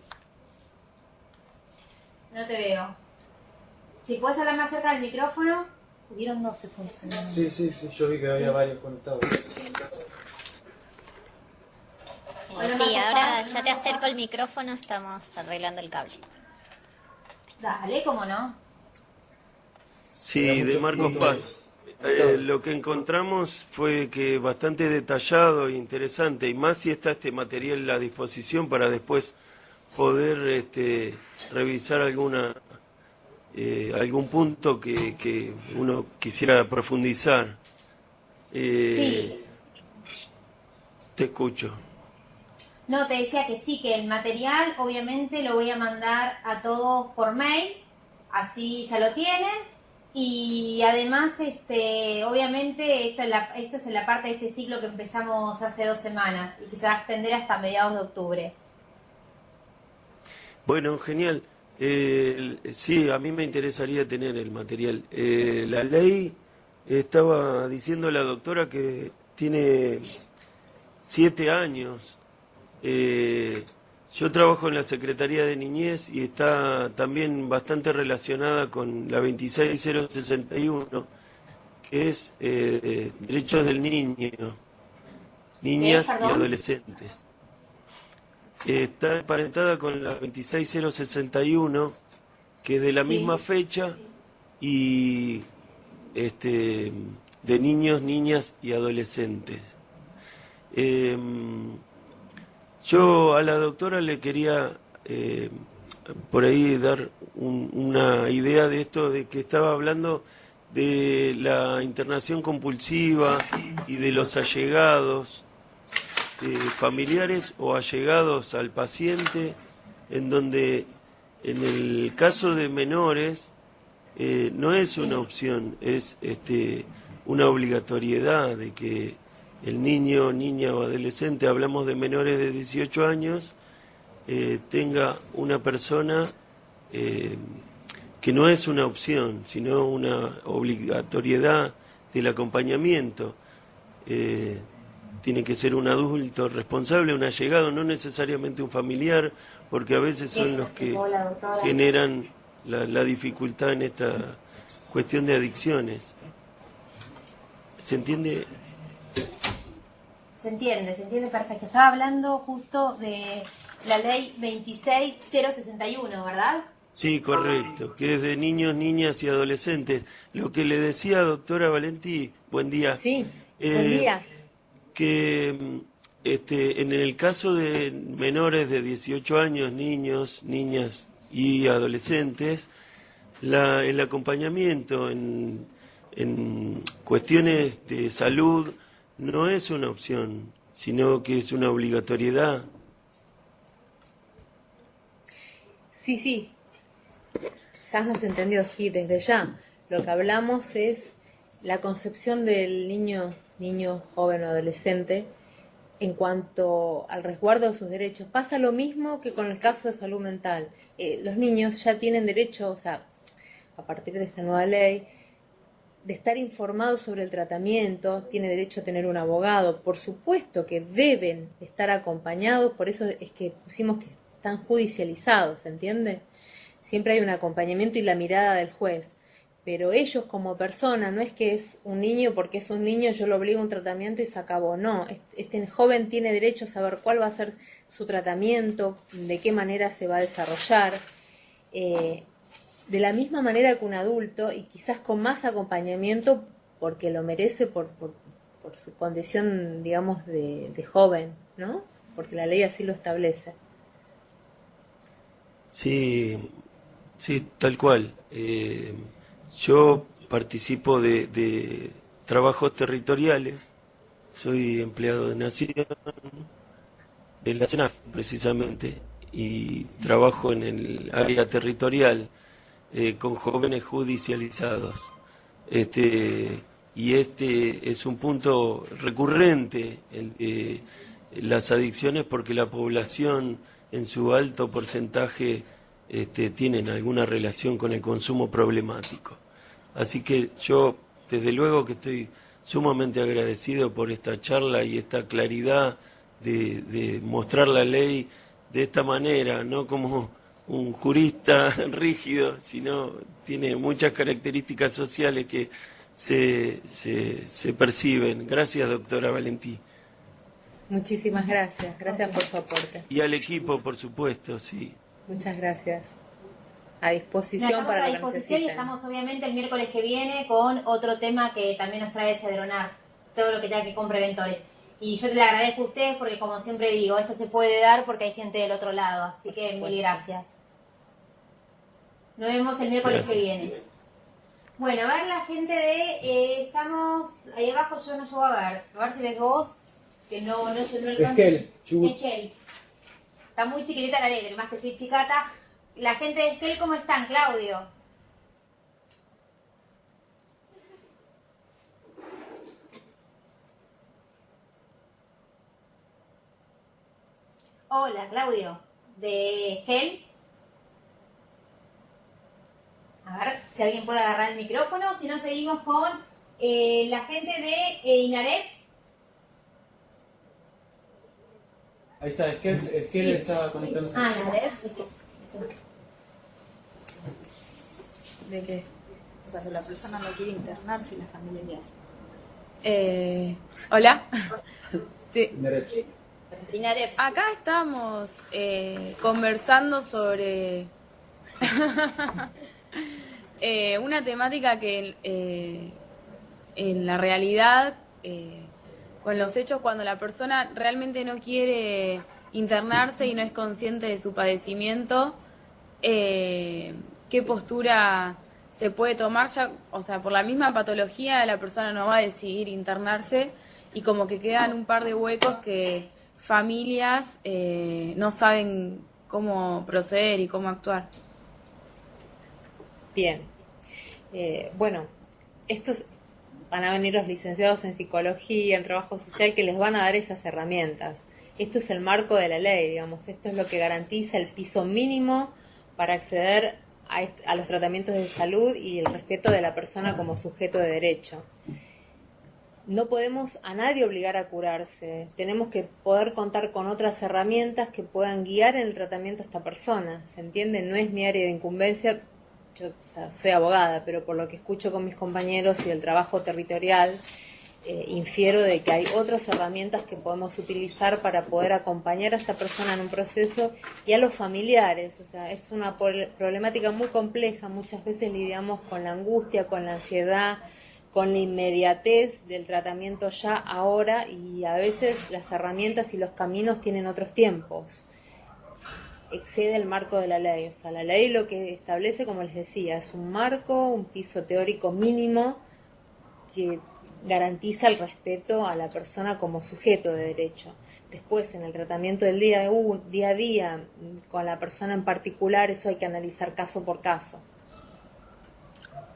No te veo. Si puedes hablar más cerca del micrófono. Hubieron 12 puntos en el... Sí, yo vi que había varios conectados. Bueno, Sí, Marcos ahora Paz, ya te acerco el micrófono, estamos arreglando el cable. Dale, ¿cómo no? Sí, de Marcos Paz. Lo que encontramos fue que bastante detallado e interesante, y más si está este material a disposición para después poder revisar algún punto que uno quisiera profundizar. Sí. Te escucho. No, te decía que sí, que el material obviamente lo voy a mandar a todos por mail, así ya lo tienen. Y además, obviamente, esto es en la parte de este ciclo que empezamos hace 2 semanas y que se va a extender hasta mediados de octubre. Bueno, genial. Sí, a mí me interesaría tener el material. La ley, estaba diciendo la doctora que tiene 7 años. Yo trabajo en la Secretaría de Niñez y está también bastante relacionada con la 26061, que es derechos del niño, niñas y adolescentes. Está emparentada con la 26061, que es de la misma fecha, y de niños, niñas y adolescentes. Yo a la doctora le quería por ahí dar una idea de esto, de que estaba hablando de la internación compulsiva y de los allegados, familiares o allegados al paciente, en donde en el caso de menores no es una opción, es una obligatoriedad de que el niño, niña o adolescente, hablamos de menores de 18 años, tenga una persona que no es una opción, sino una obligatoriedad del acompañamiento. Tiene que ser un adulto responsable, un allegado, no necesariamente un familiar, porque a veces son los que generan la dificultad en esta cuestión de adicciones. ¿Se entiende? Se entiende perfecto. Estaba hablando justo de la ley 26061, ¿verdad? Sí, correcto, que es de niños, niñas y adolescentes. Lo que le decía, doctora Valenti, buen día. Sí, buen día. Que en el caso de menores de 18 años, niños, niñas y adolescentes, el acompañamiento en cuestiones de salud no es una opción, sino que es una obligatoriedad. Sí. Quizás no se entendió, sí, desde ya. Lo que hablamos es la concepción del niño, joven o adolescente en cuanto al resguardo de sus derechos. Pasa lo mismo que con el caso de salud mental. Los niños ya tienen derecho, o sea, a partir de esta nueva ley, de estar informados sobre el tratamiento, tiene derecho a tener un abogado, por supuesto que deben estar acompañados, por eso es que pusimos que están judicializados, ¿se entiende? Siempre hay un acompañamiento y la mirada del juez, pero ellos como persona, no es que es un niño porque es un niño, yo lo obligo a un tratamiento y se acabó, no, este joven tiene derecho a saber cuál va a ser su tratamiento, de qué manera se va a desarrollar, de la misma manera que un adulto y quizás con más acompañamiento porque lo merece por por su condición, digamos, de joven, ¿no? Porque la ley así lo establece. Sí, sí, tal cual. Yo participo de trabajos territoriales, soy empleado de Nación, de la CENAF precisamente, y trabajo en el área territorial con jóvenes judicializados. Y este es un punto recurrente, el de las adicciones, porque la población en su alto porcentaje tienen alguna relación con el consumo problemático. Así que yo, desde luego que estoy sumamente agradecido por esta charla y esta claridad de mostrar la ley de esta manera, no como un jurista rígido, sino tiene muchas características sociales que se perciben. Gracias, doctora Valentí. Muchísimas gracias. Gracias por su aporte. Y al equipo, por supuesto, sí. Muchas gracias. A disposición Estamos para a lo que disposición y necesiten. estamos obviamente el miércoles que viene con otro tema que también nos trae Cedronar, todo lo que tenga que ver con preventores. Y yo te le agradezco a ustedes porque, como siempre digo, esto se puede dar porque hay gente del otro lado, así Por que supuesto. mil gracias. Nos vemos el miércoles que viene. Bueno, a ver la gente de... estamos ahí abajo, yo no llego a ver si ves vos, que no alcanzo. Esquel, Chubut. Esquel. Está muy chiquitita la letra, más que soy chicata. La gente de Esquel, ¿cómo están, Claudio? Hola, Claudio. ¿De Esquel? A ver si alguien puede agarrar el micrófono. Si no, seguimos con la gente de Inareps. Ahí está, Esquel Sí. está conectándose. Ah, Inareps. ¿De qué? Cuando la persona no quiere internarse, la familia qué hace. Hola. Inareps. Inareps. Acá estamos conversando sobre una temática que en la realidad, con los hechos, cuando la persona realmente no quiere internarse y no es consciente de su padecimiento, qué postura se puede tomar ya, o sea, por la misma patología la persona no va a decidir internarse y como que quedan un par de huecos que familias no saben cómo proceder y cómo actuar. Bien. Bueno, estos van a venir los licenciados en psicología, en trabajo social, que les van a dar esas herramientas. Esto es el marco de la ley, digamos. Esto es lo que garantiza el piso mínimo para acceder a los tratamientos de salud y el respeto de la persona como sujeto de derecho. No podemos a nadie obligar a curarse. Tenemos que poder contar con otras herramientas que puedan guiar en el tratamiento a esta persona. ¿Se entiende? No es mi área de incumbencia. Yo soy abogada, pero por lo que escucho con mis compañeros y del trabajo territorial, infiero de que hay otras herramientas que podemos utilizar para poder acompañar a esta persona en un proceso y a los familiares. O sea, es una problemática muy compleja. Muchas veces lidiamos con la angustia, con la ansiedad, con la inmediatez del tratamiento ya ahora, y a veces las herramientas y los caminos tienen otros tiempos. Excede el marco de la ley. O sea, la ley lo que establece, como les decía, es un marco, un piso teórico mínimo que garantiza el respeto a la persona como sujeto de derecho. Después, en el tratamiento del día a día, con la persona en particular, eso hay que analizar caso por caso.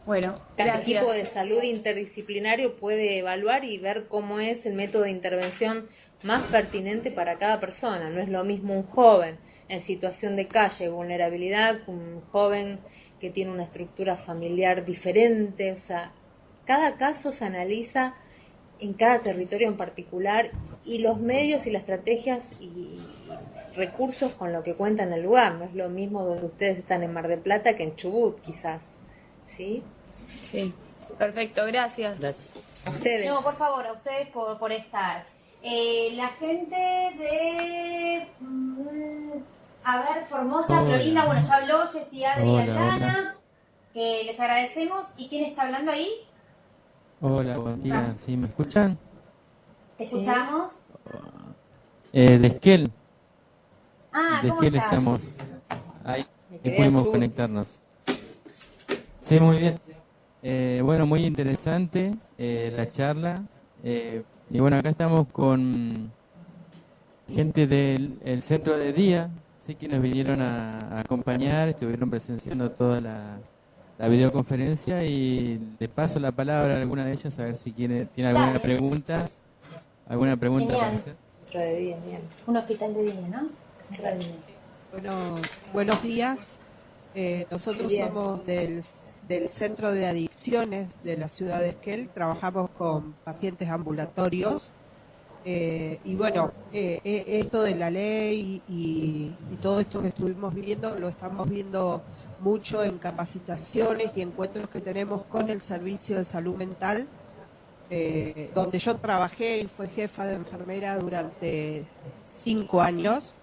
Bueno, Cada gracias. equipo de salud interdisciplinario puede evaluar y ver cómo es el método de intervención más pertinente para cada persona. No es lo mismo un joven en situación de calle, vulnerabilidad, con un joven que tiene una estructura familiar diferente. O sea, cada caso se analiza en cada territorio en particular, y los medios y las estrategias y recursos con lo que cuenta en el lugar. No es lo mismo donde ustedes están en Mar del Plata que en Chubut, quizás. ¿Sí? Sí, perfecto, gracias. Gracias. A ustedes. No, por favor, a ustedes por estar. La gente de... a ver, Formosa, Hola. Florinda, bueno, ya habló Jessy, Adri y Hola, Aldana, que les agradecemos. ¿Y quién está hablando ahí? Hola, buen día. ¿Sí me escuchan? Te escuchamos. De Esquel. Ah, De ¿cómo Esquel estás? estamos. Ahí quedé pudimos azul. conectarnos. Sí, muy bien. Bueno, muy interesante la charla. Y bueno, acá estamos con gente del centro de día, sí, que nos vinieron a acompañar, estuvieron presenciando toda la videoconferencia y le paso la palabra a alguna de ellas a ver si tiene alguna Dale. pregunta. ¿Alguna pregunta Genial. para hacer? Centro de día, bien. Un hospital de día, ¿no? Centro de día. Bueno, buenos días. Nosotros Bien. somos del Centro de Adicciones de la ciudad de Esquel. Trabajamos con pacientes ambulatorios. Y bueno, esto de la ley y todo esto que estuvimos viendo, lo estamos viendo mucho en capacitaciones y encuentros que tenemos con el Servicio de Salud Mental, donde yo trabajé y fui jefa de enfermera durante 5 años.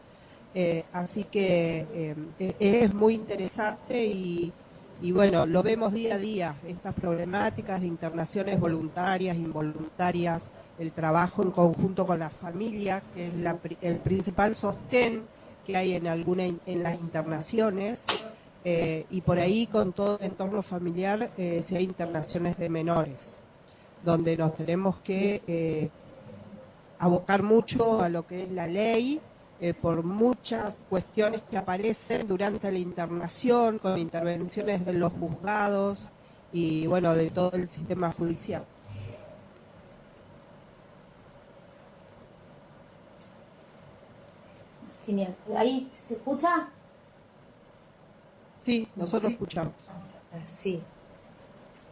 Así que es muy interesante y bueno, lo vemos día a día, estas problemáticas de internaciones voluntarias, involuntarias, el trabajo en conjunto con la familia, que es el principal sostén que hay en las internaciones, y por ahí con todo el entorno familiar, si hay internaciones de menores, donde nos tenemos que abocar mucho a lo que es la ley, por muchas cuestiones que aparecen durante la internación, con intervenciones de los juzgados y bueno, de todo el sistema judicial. Genial. ¿Ahí se escucha? Sí, nosotros escuchamos. Sí.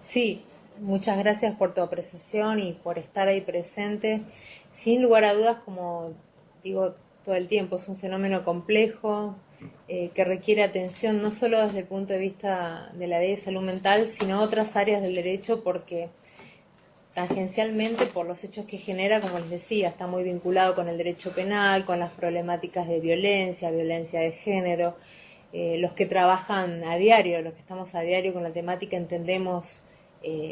Sí, muchas gracias por tu apreciación y por estar ahí presente. Sin lugar a dudas, como digo todo el tiempo, es un fenómeno complejo que requiere atención no solo desde el punto de vista de la ley de salud mental, sino otras áreas del derecho, porque tangencialmente por los hechos que genera, como les decía, está muy vinculado con el derecho penal, con las problemáticas de violencia de género. Los que trabajan a diario, los que estamos a diario con la temática, entendemos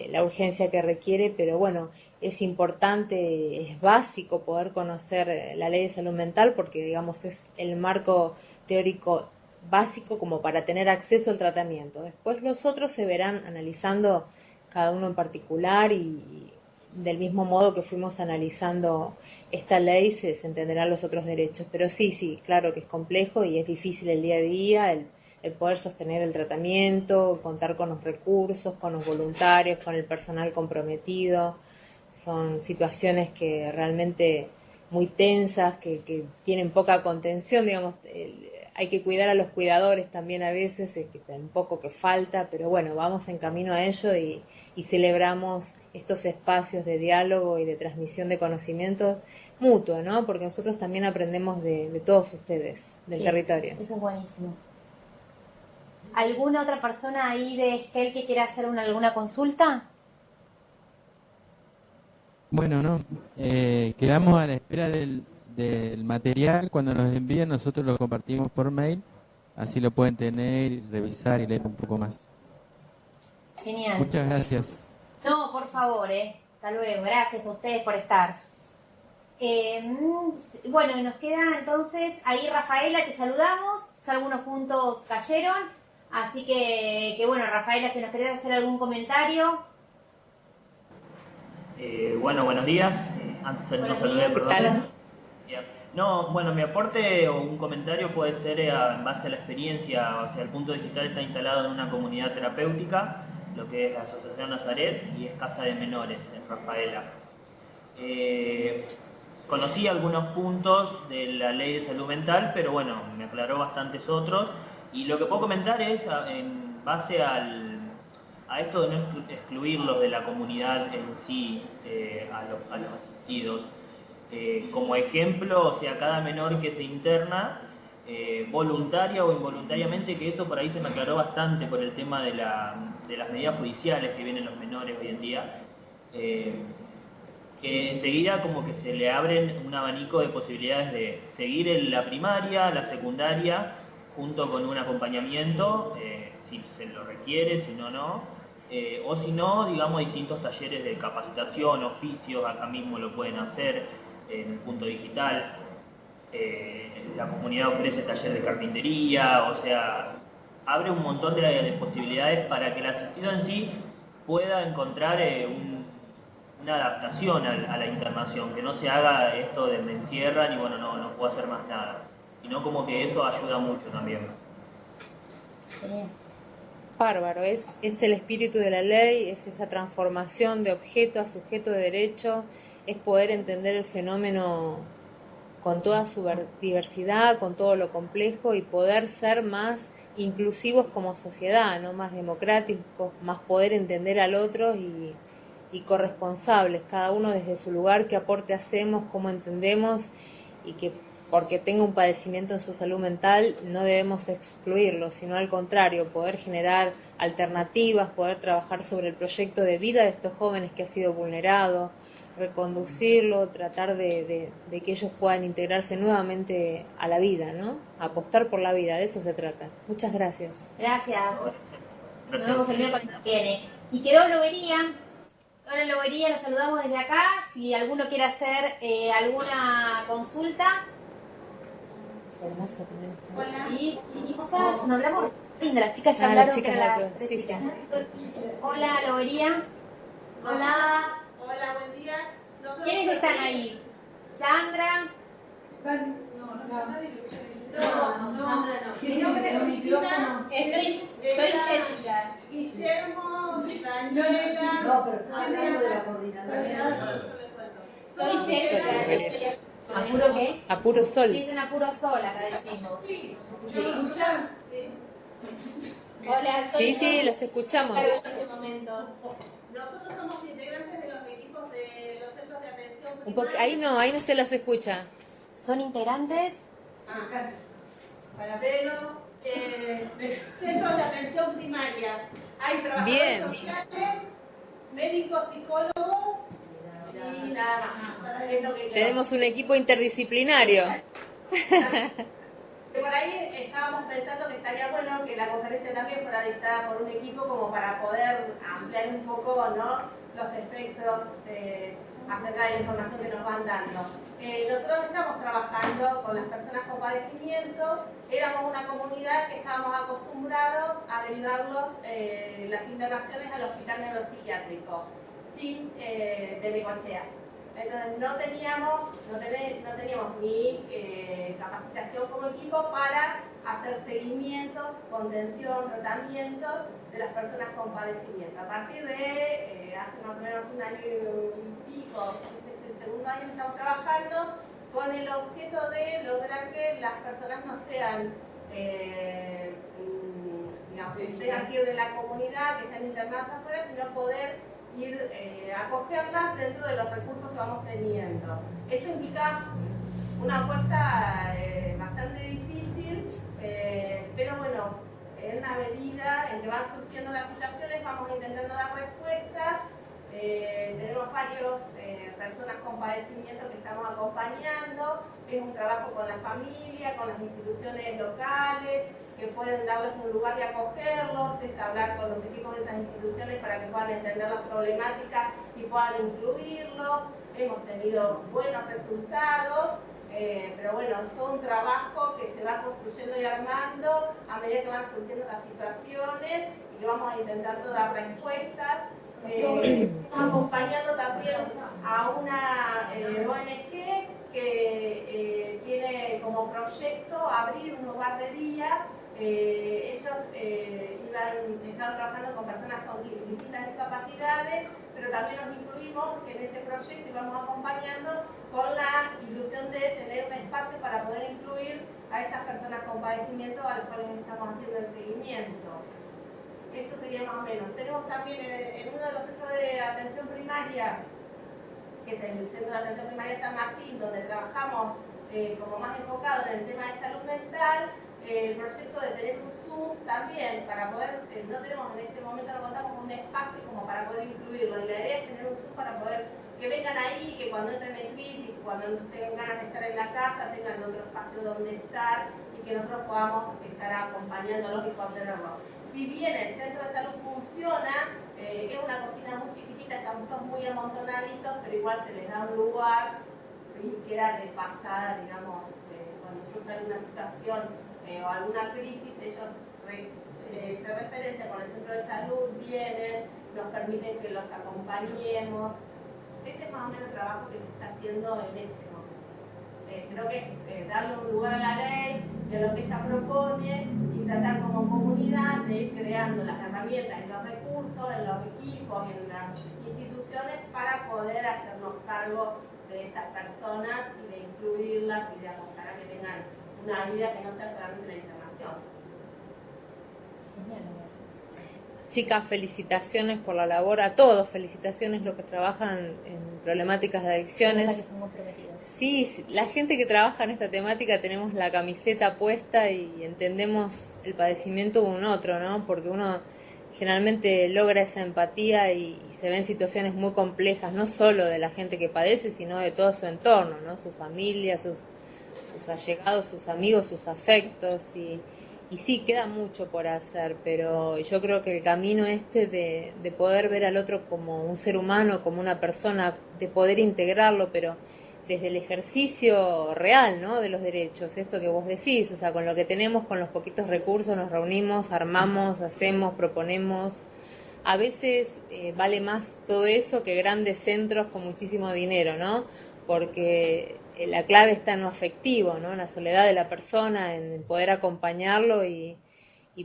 la urgencia que requiere, pero bueno, es importante, es básico poder conocer la ley de salud mental porque, digamos, es el marco teórico básico como para tener acceso al tratamiento. Después los otros se verán analizando cada uno en particular y del mismo modo que fuimos analizando esta ley se entenderán los otros derechos. Pero sí, claro que es complejo y es difícil el día a día, el poder sostener el tratamiento, contar con los recursos, con los voluntarios, con el personal comprometido. Son situaciones que realmente muy tensas, que tienen poca contención, digamos. Hay que cuidar a los cuidadores también a veces, que un poco que falta, pero bueno, vamos en camino a ello y celebramos estos espacios de diálogo y de transmisión de conocimientos mutuo, ¿no? Porque nosotros también aprendemos de todos ustedes, del territorio. Eso es buenísimo. ¿Alguna otra persona ahí de Esquel que quiera hacer alguna consulta? Bueno, no. Quedamos a la espera del material. Cuando nos envíen, nosotros lo compartimos por mail. Así lo pueden tener, y revisar y leer un poco más. Genial. Muchas gracias. No, por favor, hasta luego. Gracias a ustedes por estar. Bueno, y nos queda entonces ahí Rafaela, te saludamos. Ya algunos puntos cayeron. Así que bueno, Rafaela, si nos querés hacer algún comentario. Bueno, buenos días. Antes no saludé, perdón. No, bueno, mi aporte o un comentario puede ser en base a la experiencia. O sea, el punto digital está instalado en una comunidad terapéutica, lo que es la Asociación Nazaret, y es Casa de Menores en Rafaela. Conocí algunos puntos de la ley de salud mental, pero bueno, me aclaró bastantes otros. Y lo que puedo comentar es en base a esto de no excluirlos de la comunidad en sí, a los asistidos. Como ejemplo, o sea, cada menor que se interna, voluntaria o involuntariamente, que eso por ahí se me aclaró bastante por el tema de las medidas judiciales que vienen los menores hoy en día, que enseguida como que se le abren un abanico de posibilidades de seguir en la primaria, la secundaria, junto con un acompañamiento, si se lo requiere, si no, o si no, digamos, distintos talleres de capacitación, oficios, acá mismo lo pueden hacer en el punto digital. La comunidad ofrece taller de carpintería, o sea, abre un montón de posibilidades para que el asistido en sí pueda encontrar una adaptación a la internación, que no se haga esto de me encierran y bueno, no puedo hacer más nada, sino como que eso ayuda mucho también. Bárbaro, es el espíritu de la ley, es esa transformación de objeto a sujeto de derecho, es poder entender el fenómeno con toda su diversidad, con todo lo complejo y poder ser más inclusivos como sociedad, ¿no? Más democráticos, más poder entender al otro y corresponsables, cada uno desde su lugar, qué aporte hacemos, cómo entendemos y que porque tenga un padecimiento en su salud mental no debemos excluirlo, sino al contrario, poder generar alternativas, poder trabajar sobre el proyecto de vida de estos jóvenes que ha sido vulnerado, reconducirlo, tratar de que ellos puedan integrarse nuevamente a la vida, ¿no? Apostar por la vida, de eso se trata. Muchas gracias. Gracias. Nos vemos el miércoles que viene. Y quedó Lobería. Ahora Lobería, los saludamos desde acá. Si alguno quiere hacer alguna consulta. Hermoso también. Hola. Y cosas, no hablamos de las chicas ya hablaron. Las chicas las sí, chicas. sí. Hola, Lobería. Hola. Hola, buen día. ¿Quiénes están ahí? Sandra. No, Sandra no. Cristina, estoy Jessica. Guillermo, Daniela. No, pero está hablando de la coordinadora. Soy Jessica. ¿Apuro qué? Apuro Sol. Sí, es un apuro sol, acá decimos. Sí. ¿Me escuchan? Hola, soy Sí, las escuchamos. En este momento. Nosotros somos integrantes de los equipos de los centros de atención. Ahí no se las escucha. ¿Son integrantes? De los centros de atención primaria. Hay trabajadores sociales, médicos, psicólogos y nada más. Es lo que Tenemos un equipo interdisciplinario. Por ahí estábamos pensando que estaría bueno que la conferencia también fuera dictada por un equipo como para poder ampliar un poco, ¿no?, los espectros acerca de la información que nos van dando. Nosotros estamos trabajando con las personas con padecimiento, éramos una comunidad que estábamos acostumbrados a derivarlos las internaciones al hospital neuropsiquiátrico, sin de Necochea. Entonces no teníamos ni capacitación como equipo para hacer seguimientos, contención, tratamientos de las personas con padecimiento. A partir de hace más o menos un año y pico, este es el segundo año que estamos trabajando con el objeto de lograr que las personas no sean, digamos, que tengan que ir de la comunidad, que estén internadas afuera, sino poder ir acogerlas dentro de los recursos que vamos teniendo. Esto implica una apuesta bastante difícil, pero bueno, en la medida en que van surgiendo las situaciones vamos intentando dar respuestas. Tenemos varios personas con padecimiento que estamos acompañando, es un trabajo con la familia, con las instituciones locales, que pueden darles un lugar y acogerlos, es hablar con los equipos de esas instituciones para que puedan entender las problemáticas y puedan incluirlos. Hemos tenido buenos resultados, pero bueno, es todo un trabajo que se va construyendo y armando a medida que van surgiendo las situaciones y que vamos intentando dar respuestas. Estamos acompañando también a una ONG que tiene como proyecto abrir un hogar de día. Ellos están trabajando con personas con distintas discapacidades, pero también nos incluimos en ese proyecto y vamos acompañando con la ilusión de tener un espacio para poder incluir a estas personas con padecimiento a las cuales estamos haciendo el seguimiento. Eso sería más o menos. Tenemos también en uno de los centros de atención primaria, que es el Centro de Atención Primaria San Martín, donde trabajamos como más enfocado en el tema de salud mental, el proyecto de tener un Zoom también para poder, no tenemos en este momento, no contamos con un espacio como para poder incluirlo, y la idea es tener un Zoom para poder que vengan ahí, que cuando entren en crisis, cuando no tengan ganas de estar en la casa, tengan otro espacio donde estar y que nosotros podamos estar acompañándolos y contenerlos. Si bien el centro de salud funciona, que es una cocina muy chiquitita, estamos todos muy amontonaditos, pero igual se les da un lugar y queda de pasada, digamos, cuando surge alguna situación o alguna crisis, ellos se referencian con el centro de salud, vienen, nos permiten que los acompañemos. Ese es más o menos el trabajo que se está haciendo en este momento. Creo que es darle un lugar a la ley, de lo que ella propone, y tratar como comunidad de ir creando las herramientas, en los recursos, en los equipos, en las instituciones, para poder hacernos cargo de estas personas y de incluirlas y de apostar a que tengan una vida que no sea solamente la internación. Chicas, felicitaciones por la labor, a todos felicitaciones los que trabajan en problemáticas de adicciones. Que son muy prometidos. Sí, la gente que trabaja en esta temática tenemos la camiseta puesta y entendemos el padecimiento de un otro, ¿no? Porque uno generalmente logra esa empatía y se ven situaciones muy complejas, no solo de la gente que padece, sino de todo su entorno, ¿no? Su familia, sus allegados, sus amigos, sus afectos y sí, queda mucho por hacer, pero yo creo que el camino de poder ver al otro como un ser humano, como una persona, de poder integrarlo, pero desde el ejercicio real, ¿no? De los derechos, esto que vos decís, o sea, con lo que tenemos, con los poquitos recursos, nos reunimos, armamos, hacemos, proponemos. A veces vale más todo eso que grandes centros con muchísimo dinero, ¿no? Porque la clave está en lo afectivo, ¿no? En la soledad de la persona, en poder acompañarlo y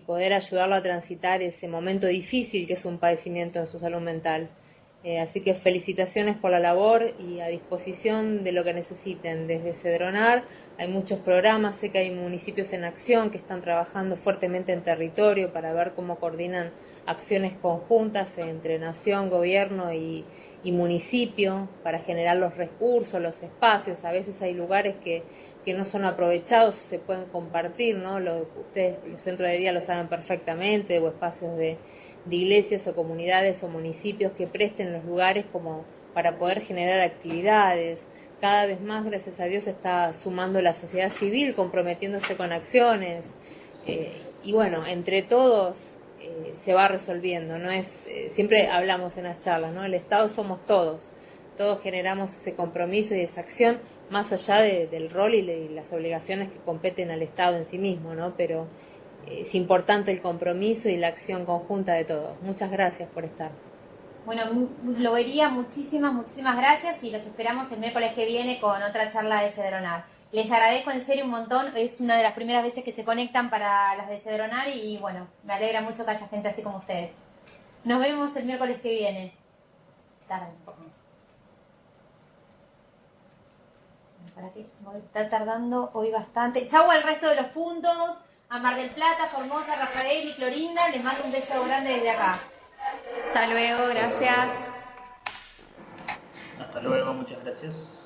poder ayudarlo a transitar ese momento difícil que es un padecimiento en su salud mental. Así que felicitaciones por la labor y a disposición de lo que necesiten. Desde Cedronar hay muchos programas, sé que hay municipios en acción que están trabajando fuertemente en territorio para ver cómo coordinan acciones conjuntas entre nación, gobierno y municipio para generar los recursos, los espacios. A veces hay lugares que no son aprovechados, se pueden compartir, ¿no? Ustedes, los centros de día lo saben perfectamente, o espacios de iglesias o comunidades o municipios que presten los lugares como para poder generar actividades. Cada vez más, gracias a Dios, está sumando la sociedad civil, comprometiéndose con acciones. Y bueno, entre todos se va resolviendo, no es siempre hablamos en las charlas, ¿no? El Estado somos todos generamos ese compromiso y esa acción más allá del rol y las obligaciones que competen al Estado en sí mismo, ¿no? Pero es importante el compromiso y la acción conjunta de todos. Muchas gracias por estar. Bueno, Lobería, muchísimas gracias y los esperamos el miércoles que viene con otra charla de Cedronar. Les agradezco en serio un montón, es una de las primeras veces que se conectan para las de Cedronar y bueno, me alegra mucho que haya gente así como ustedes. Nos vemos el miércoles que viene. Tarde. ¿Para qué? Está tardando hoy bastante. Chau al resto de los puntos, a Mar del Plata, Formosa, Rafael y Clorinda, les mando un beso grande desde acá. Hasta luego, gracias. Hasta luego, muchas gracias.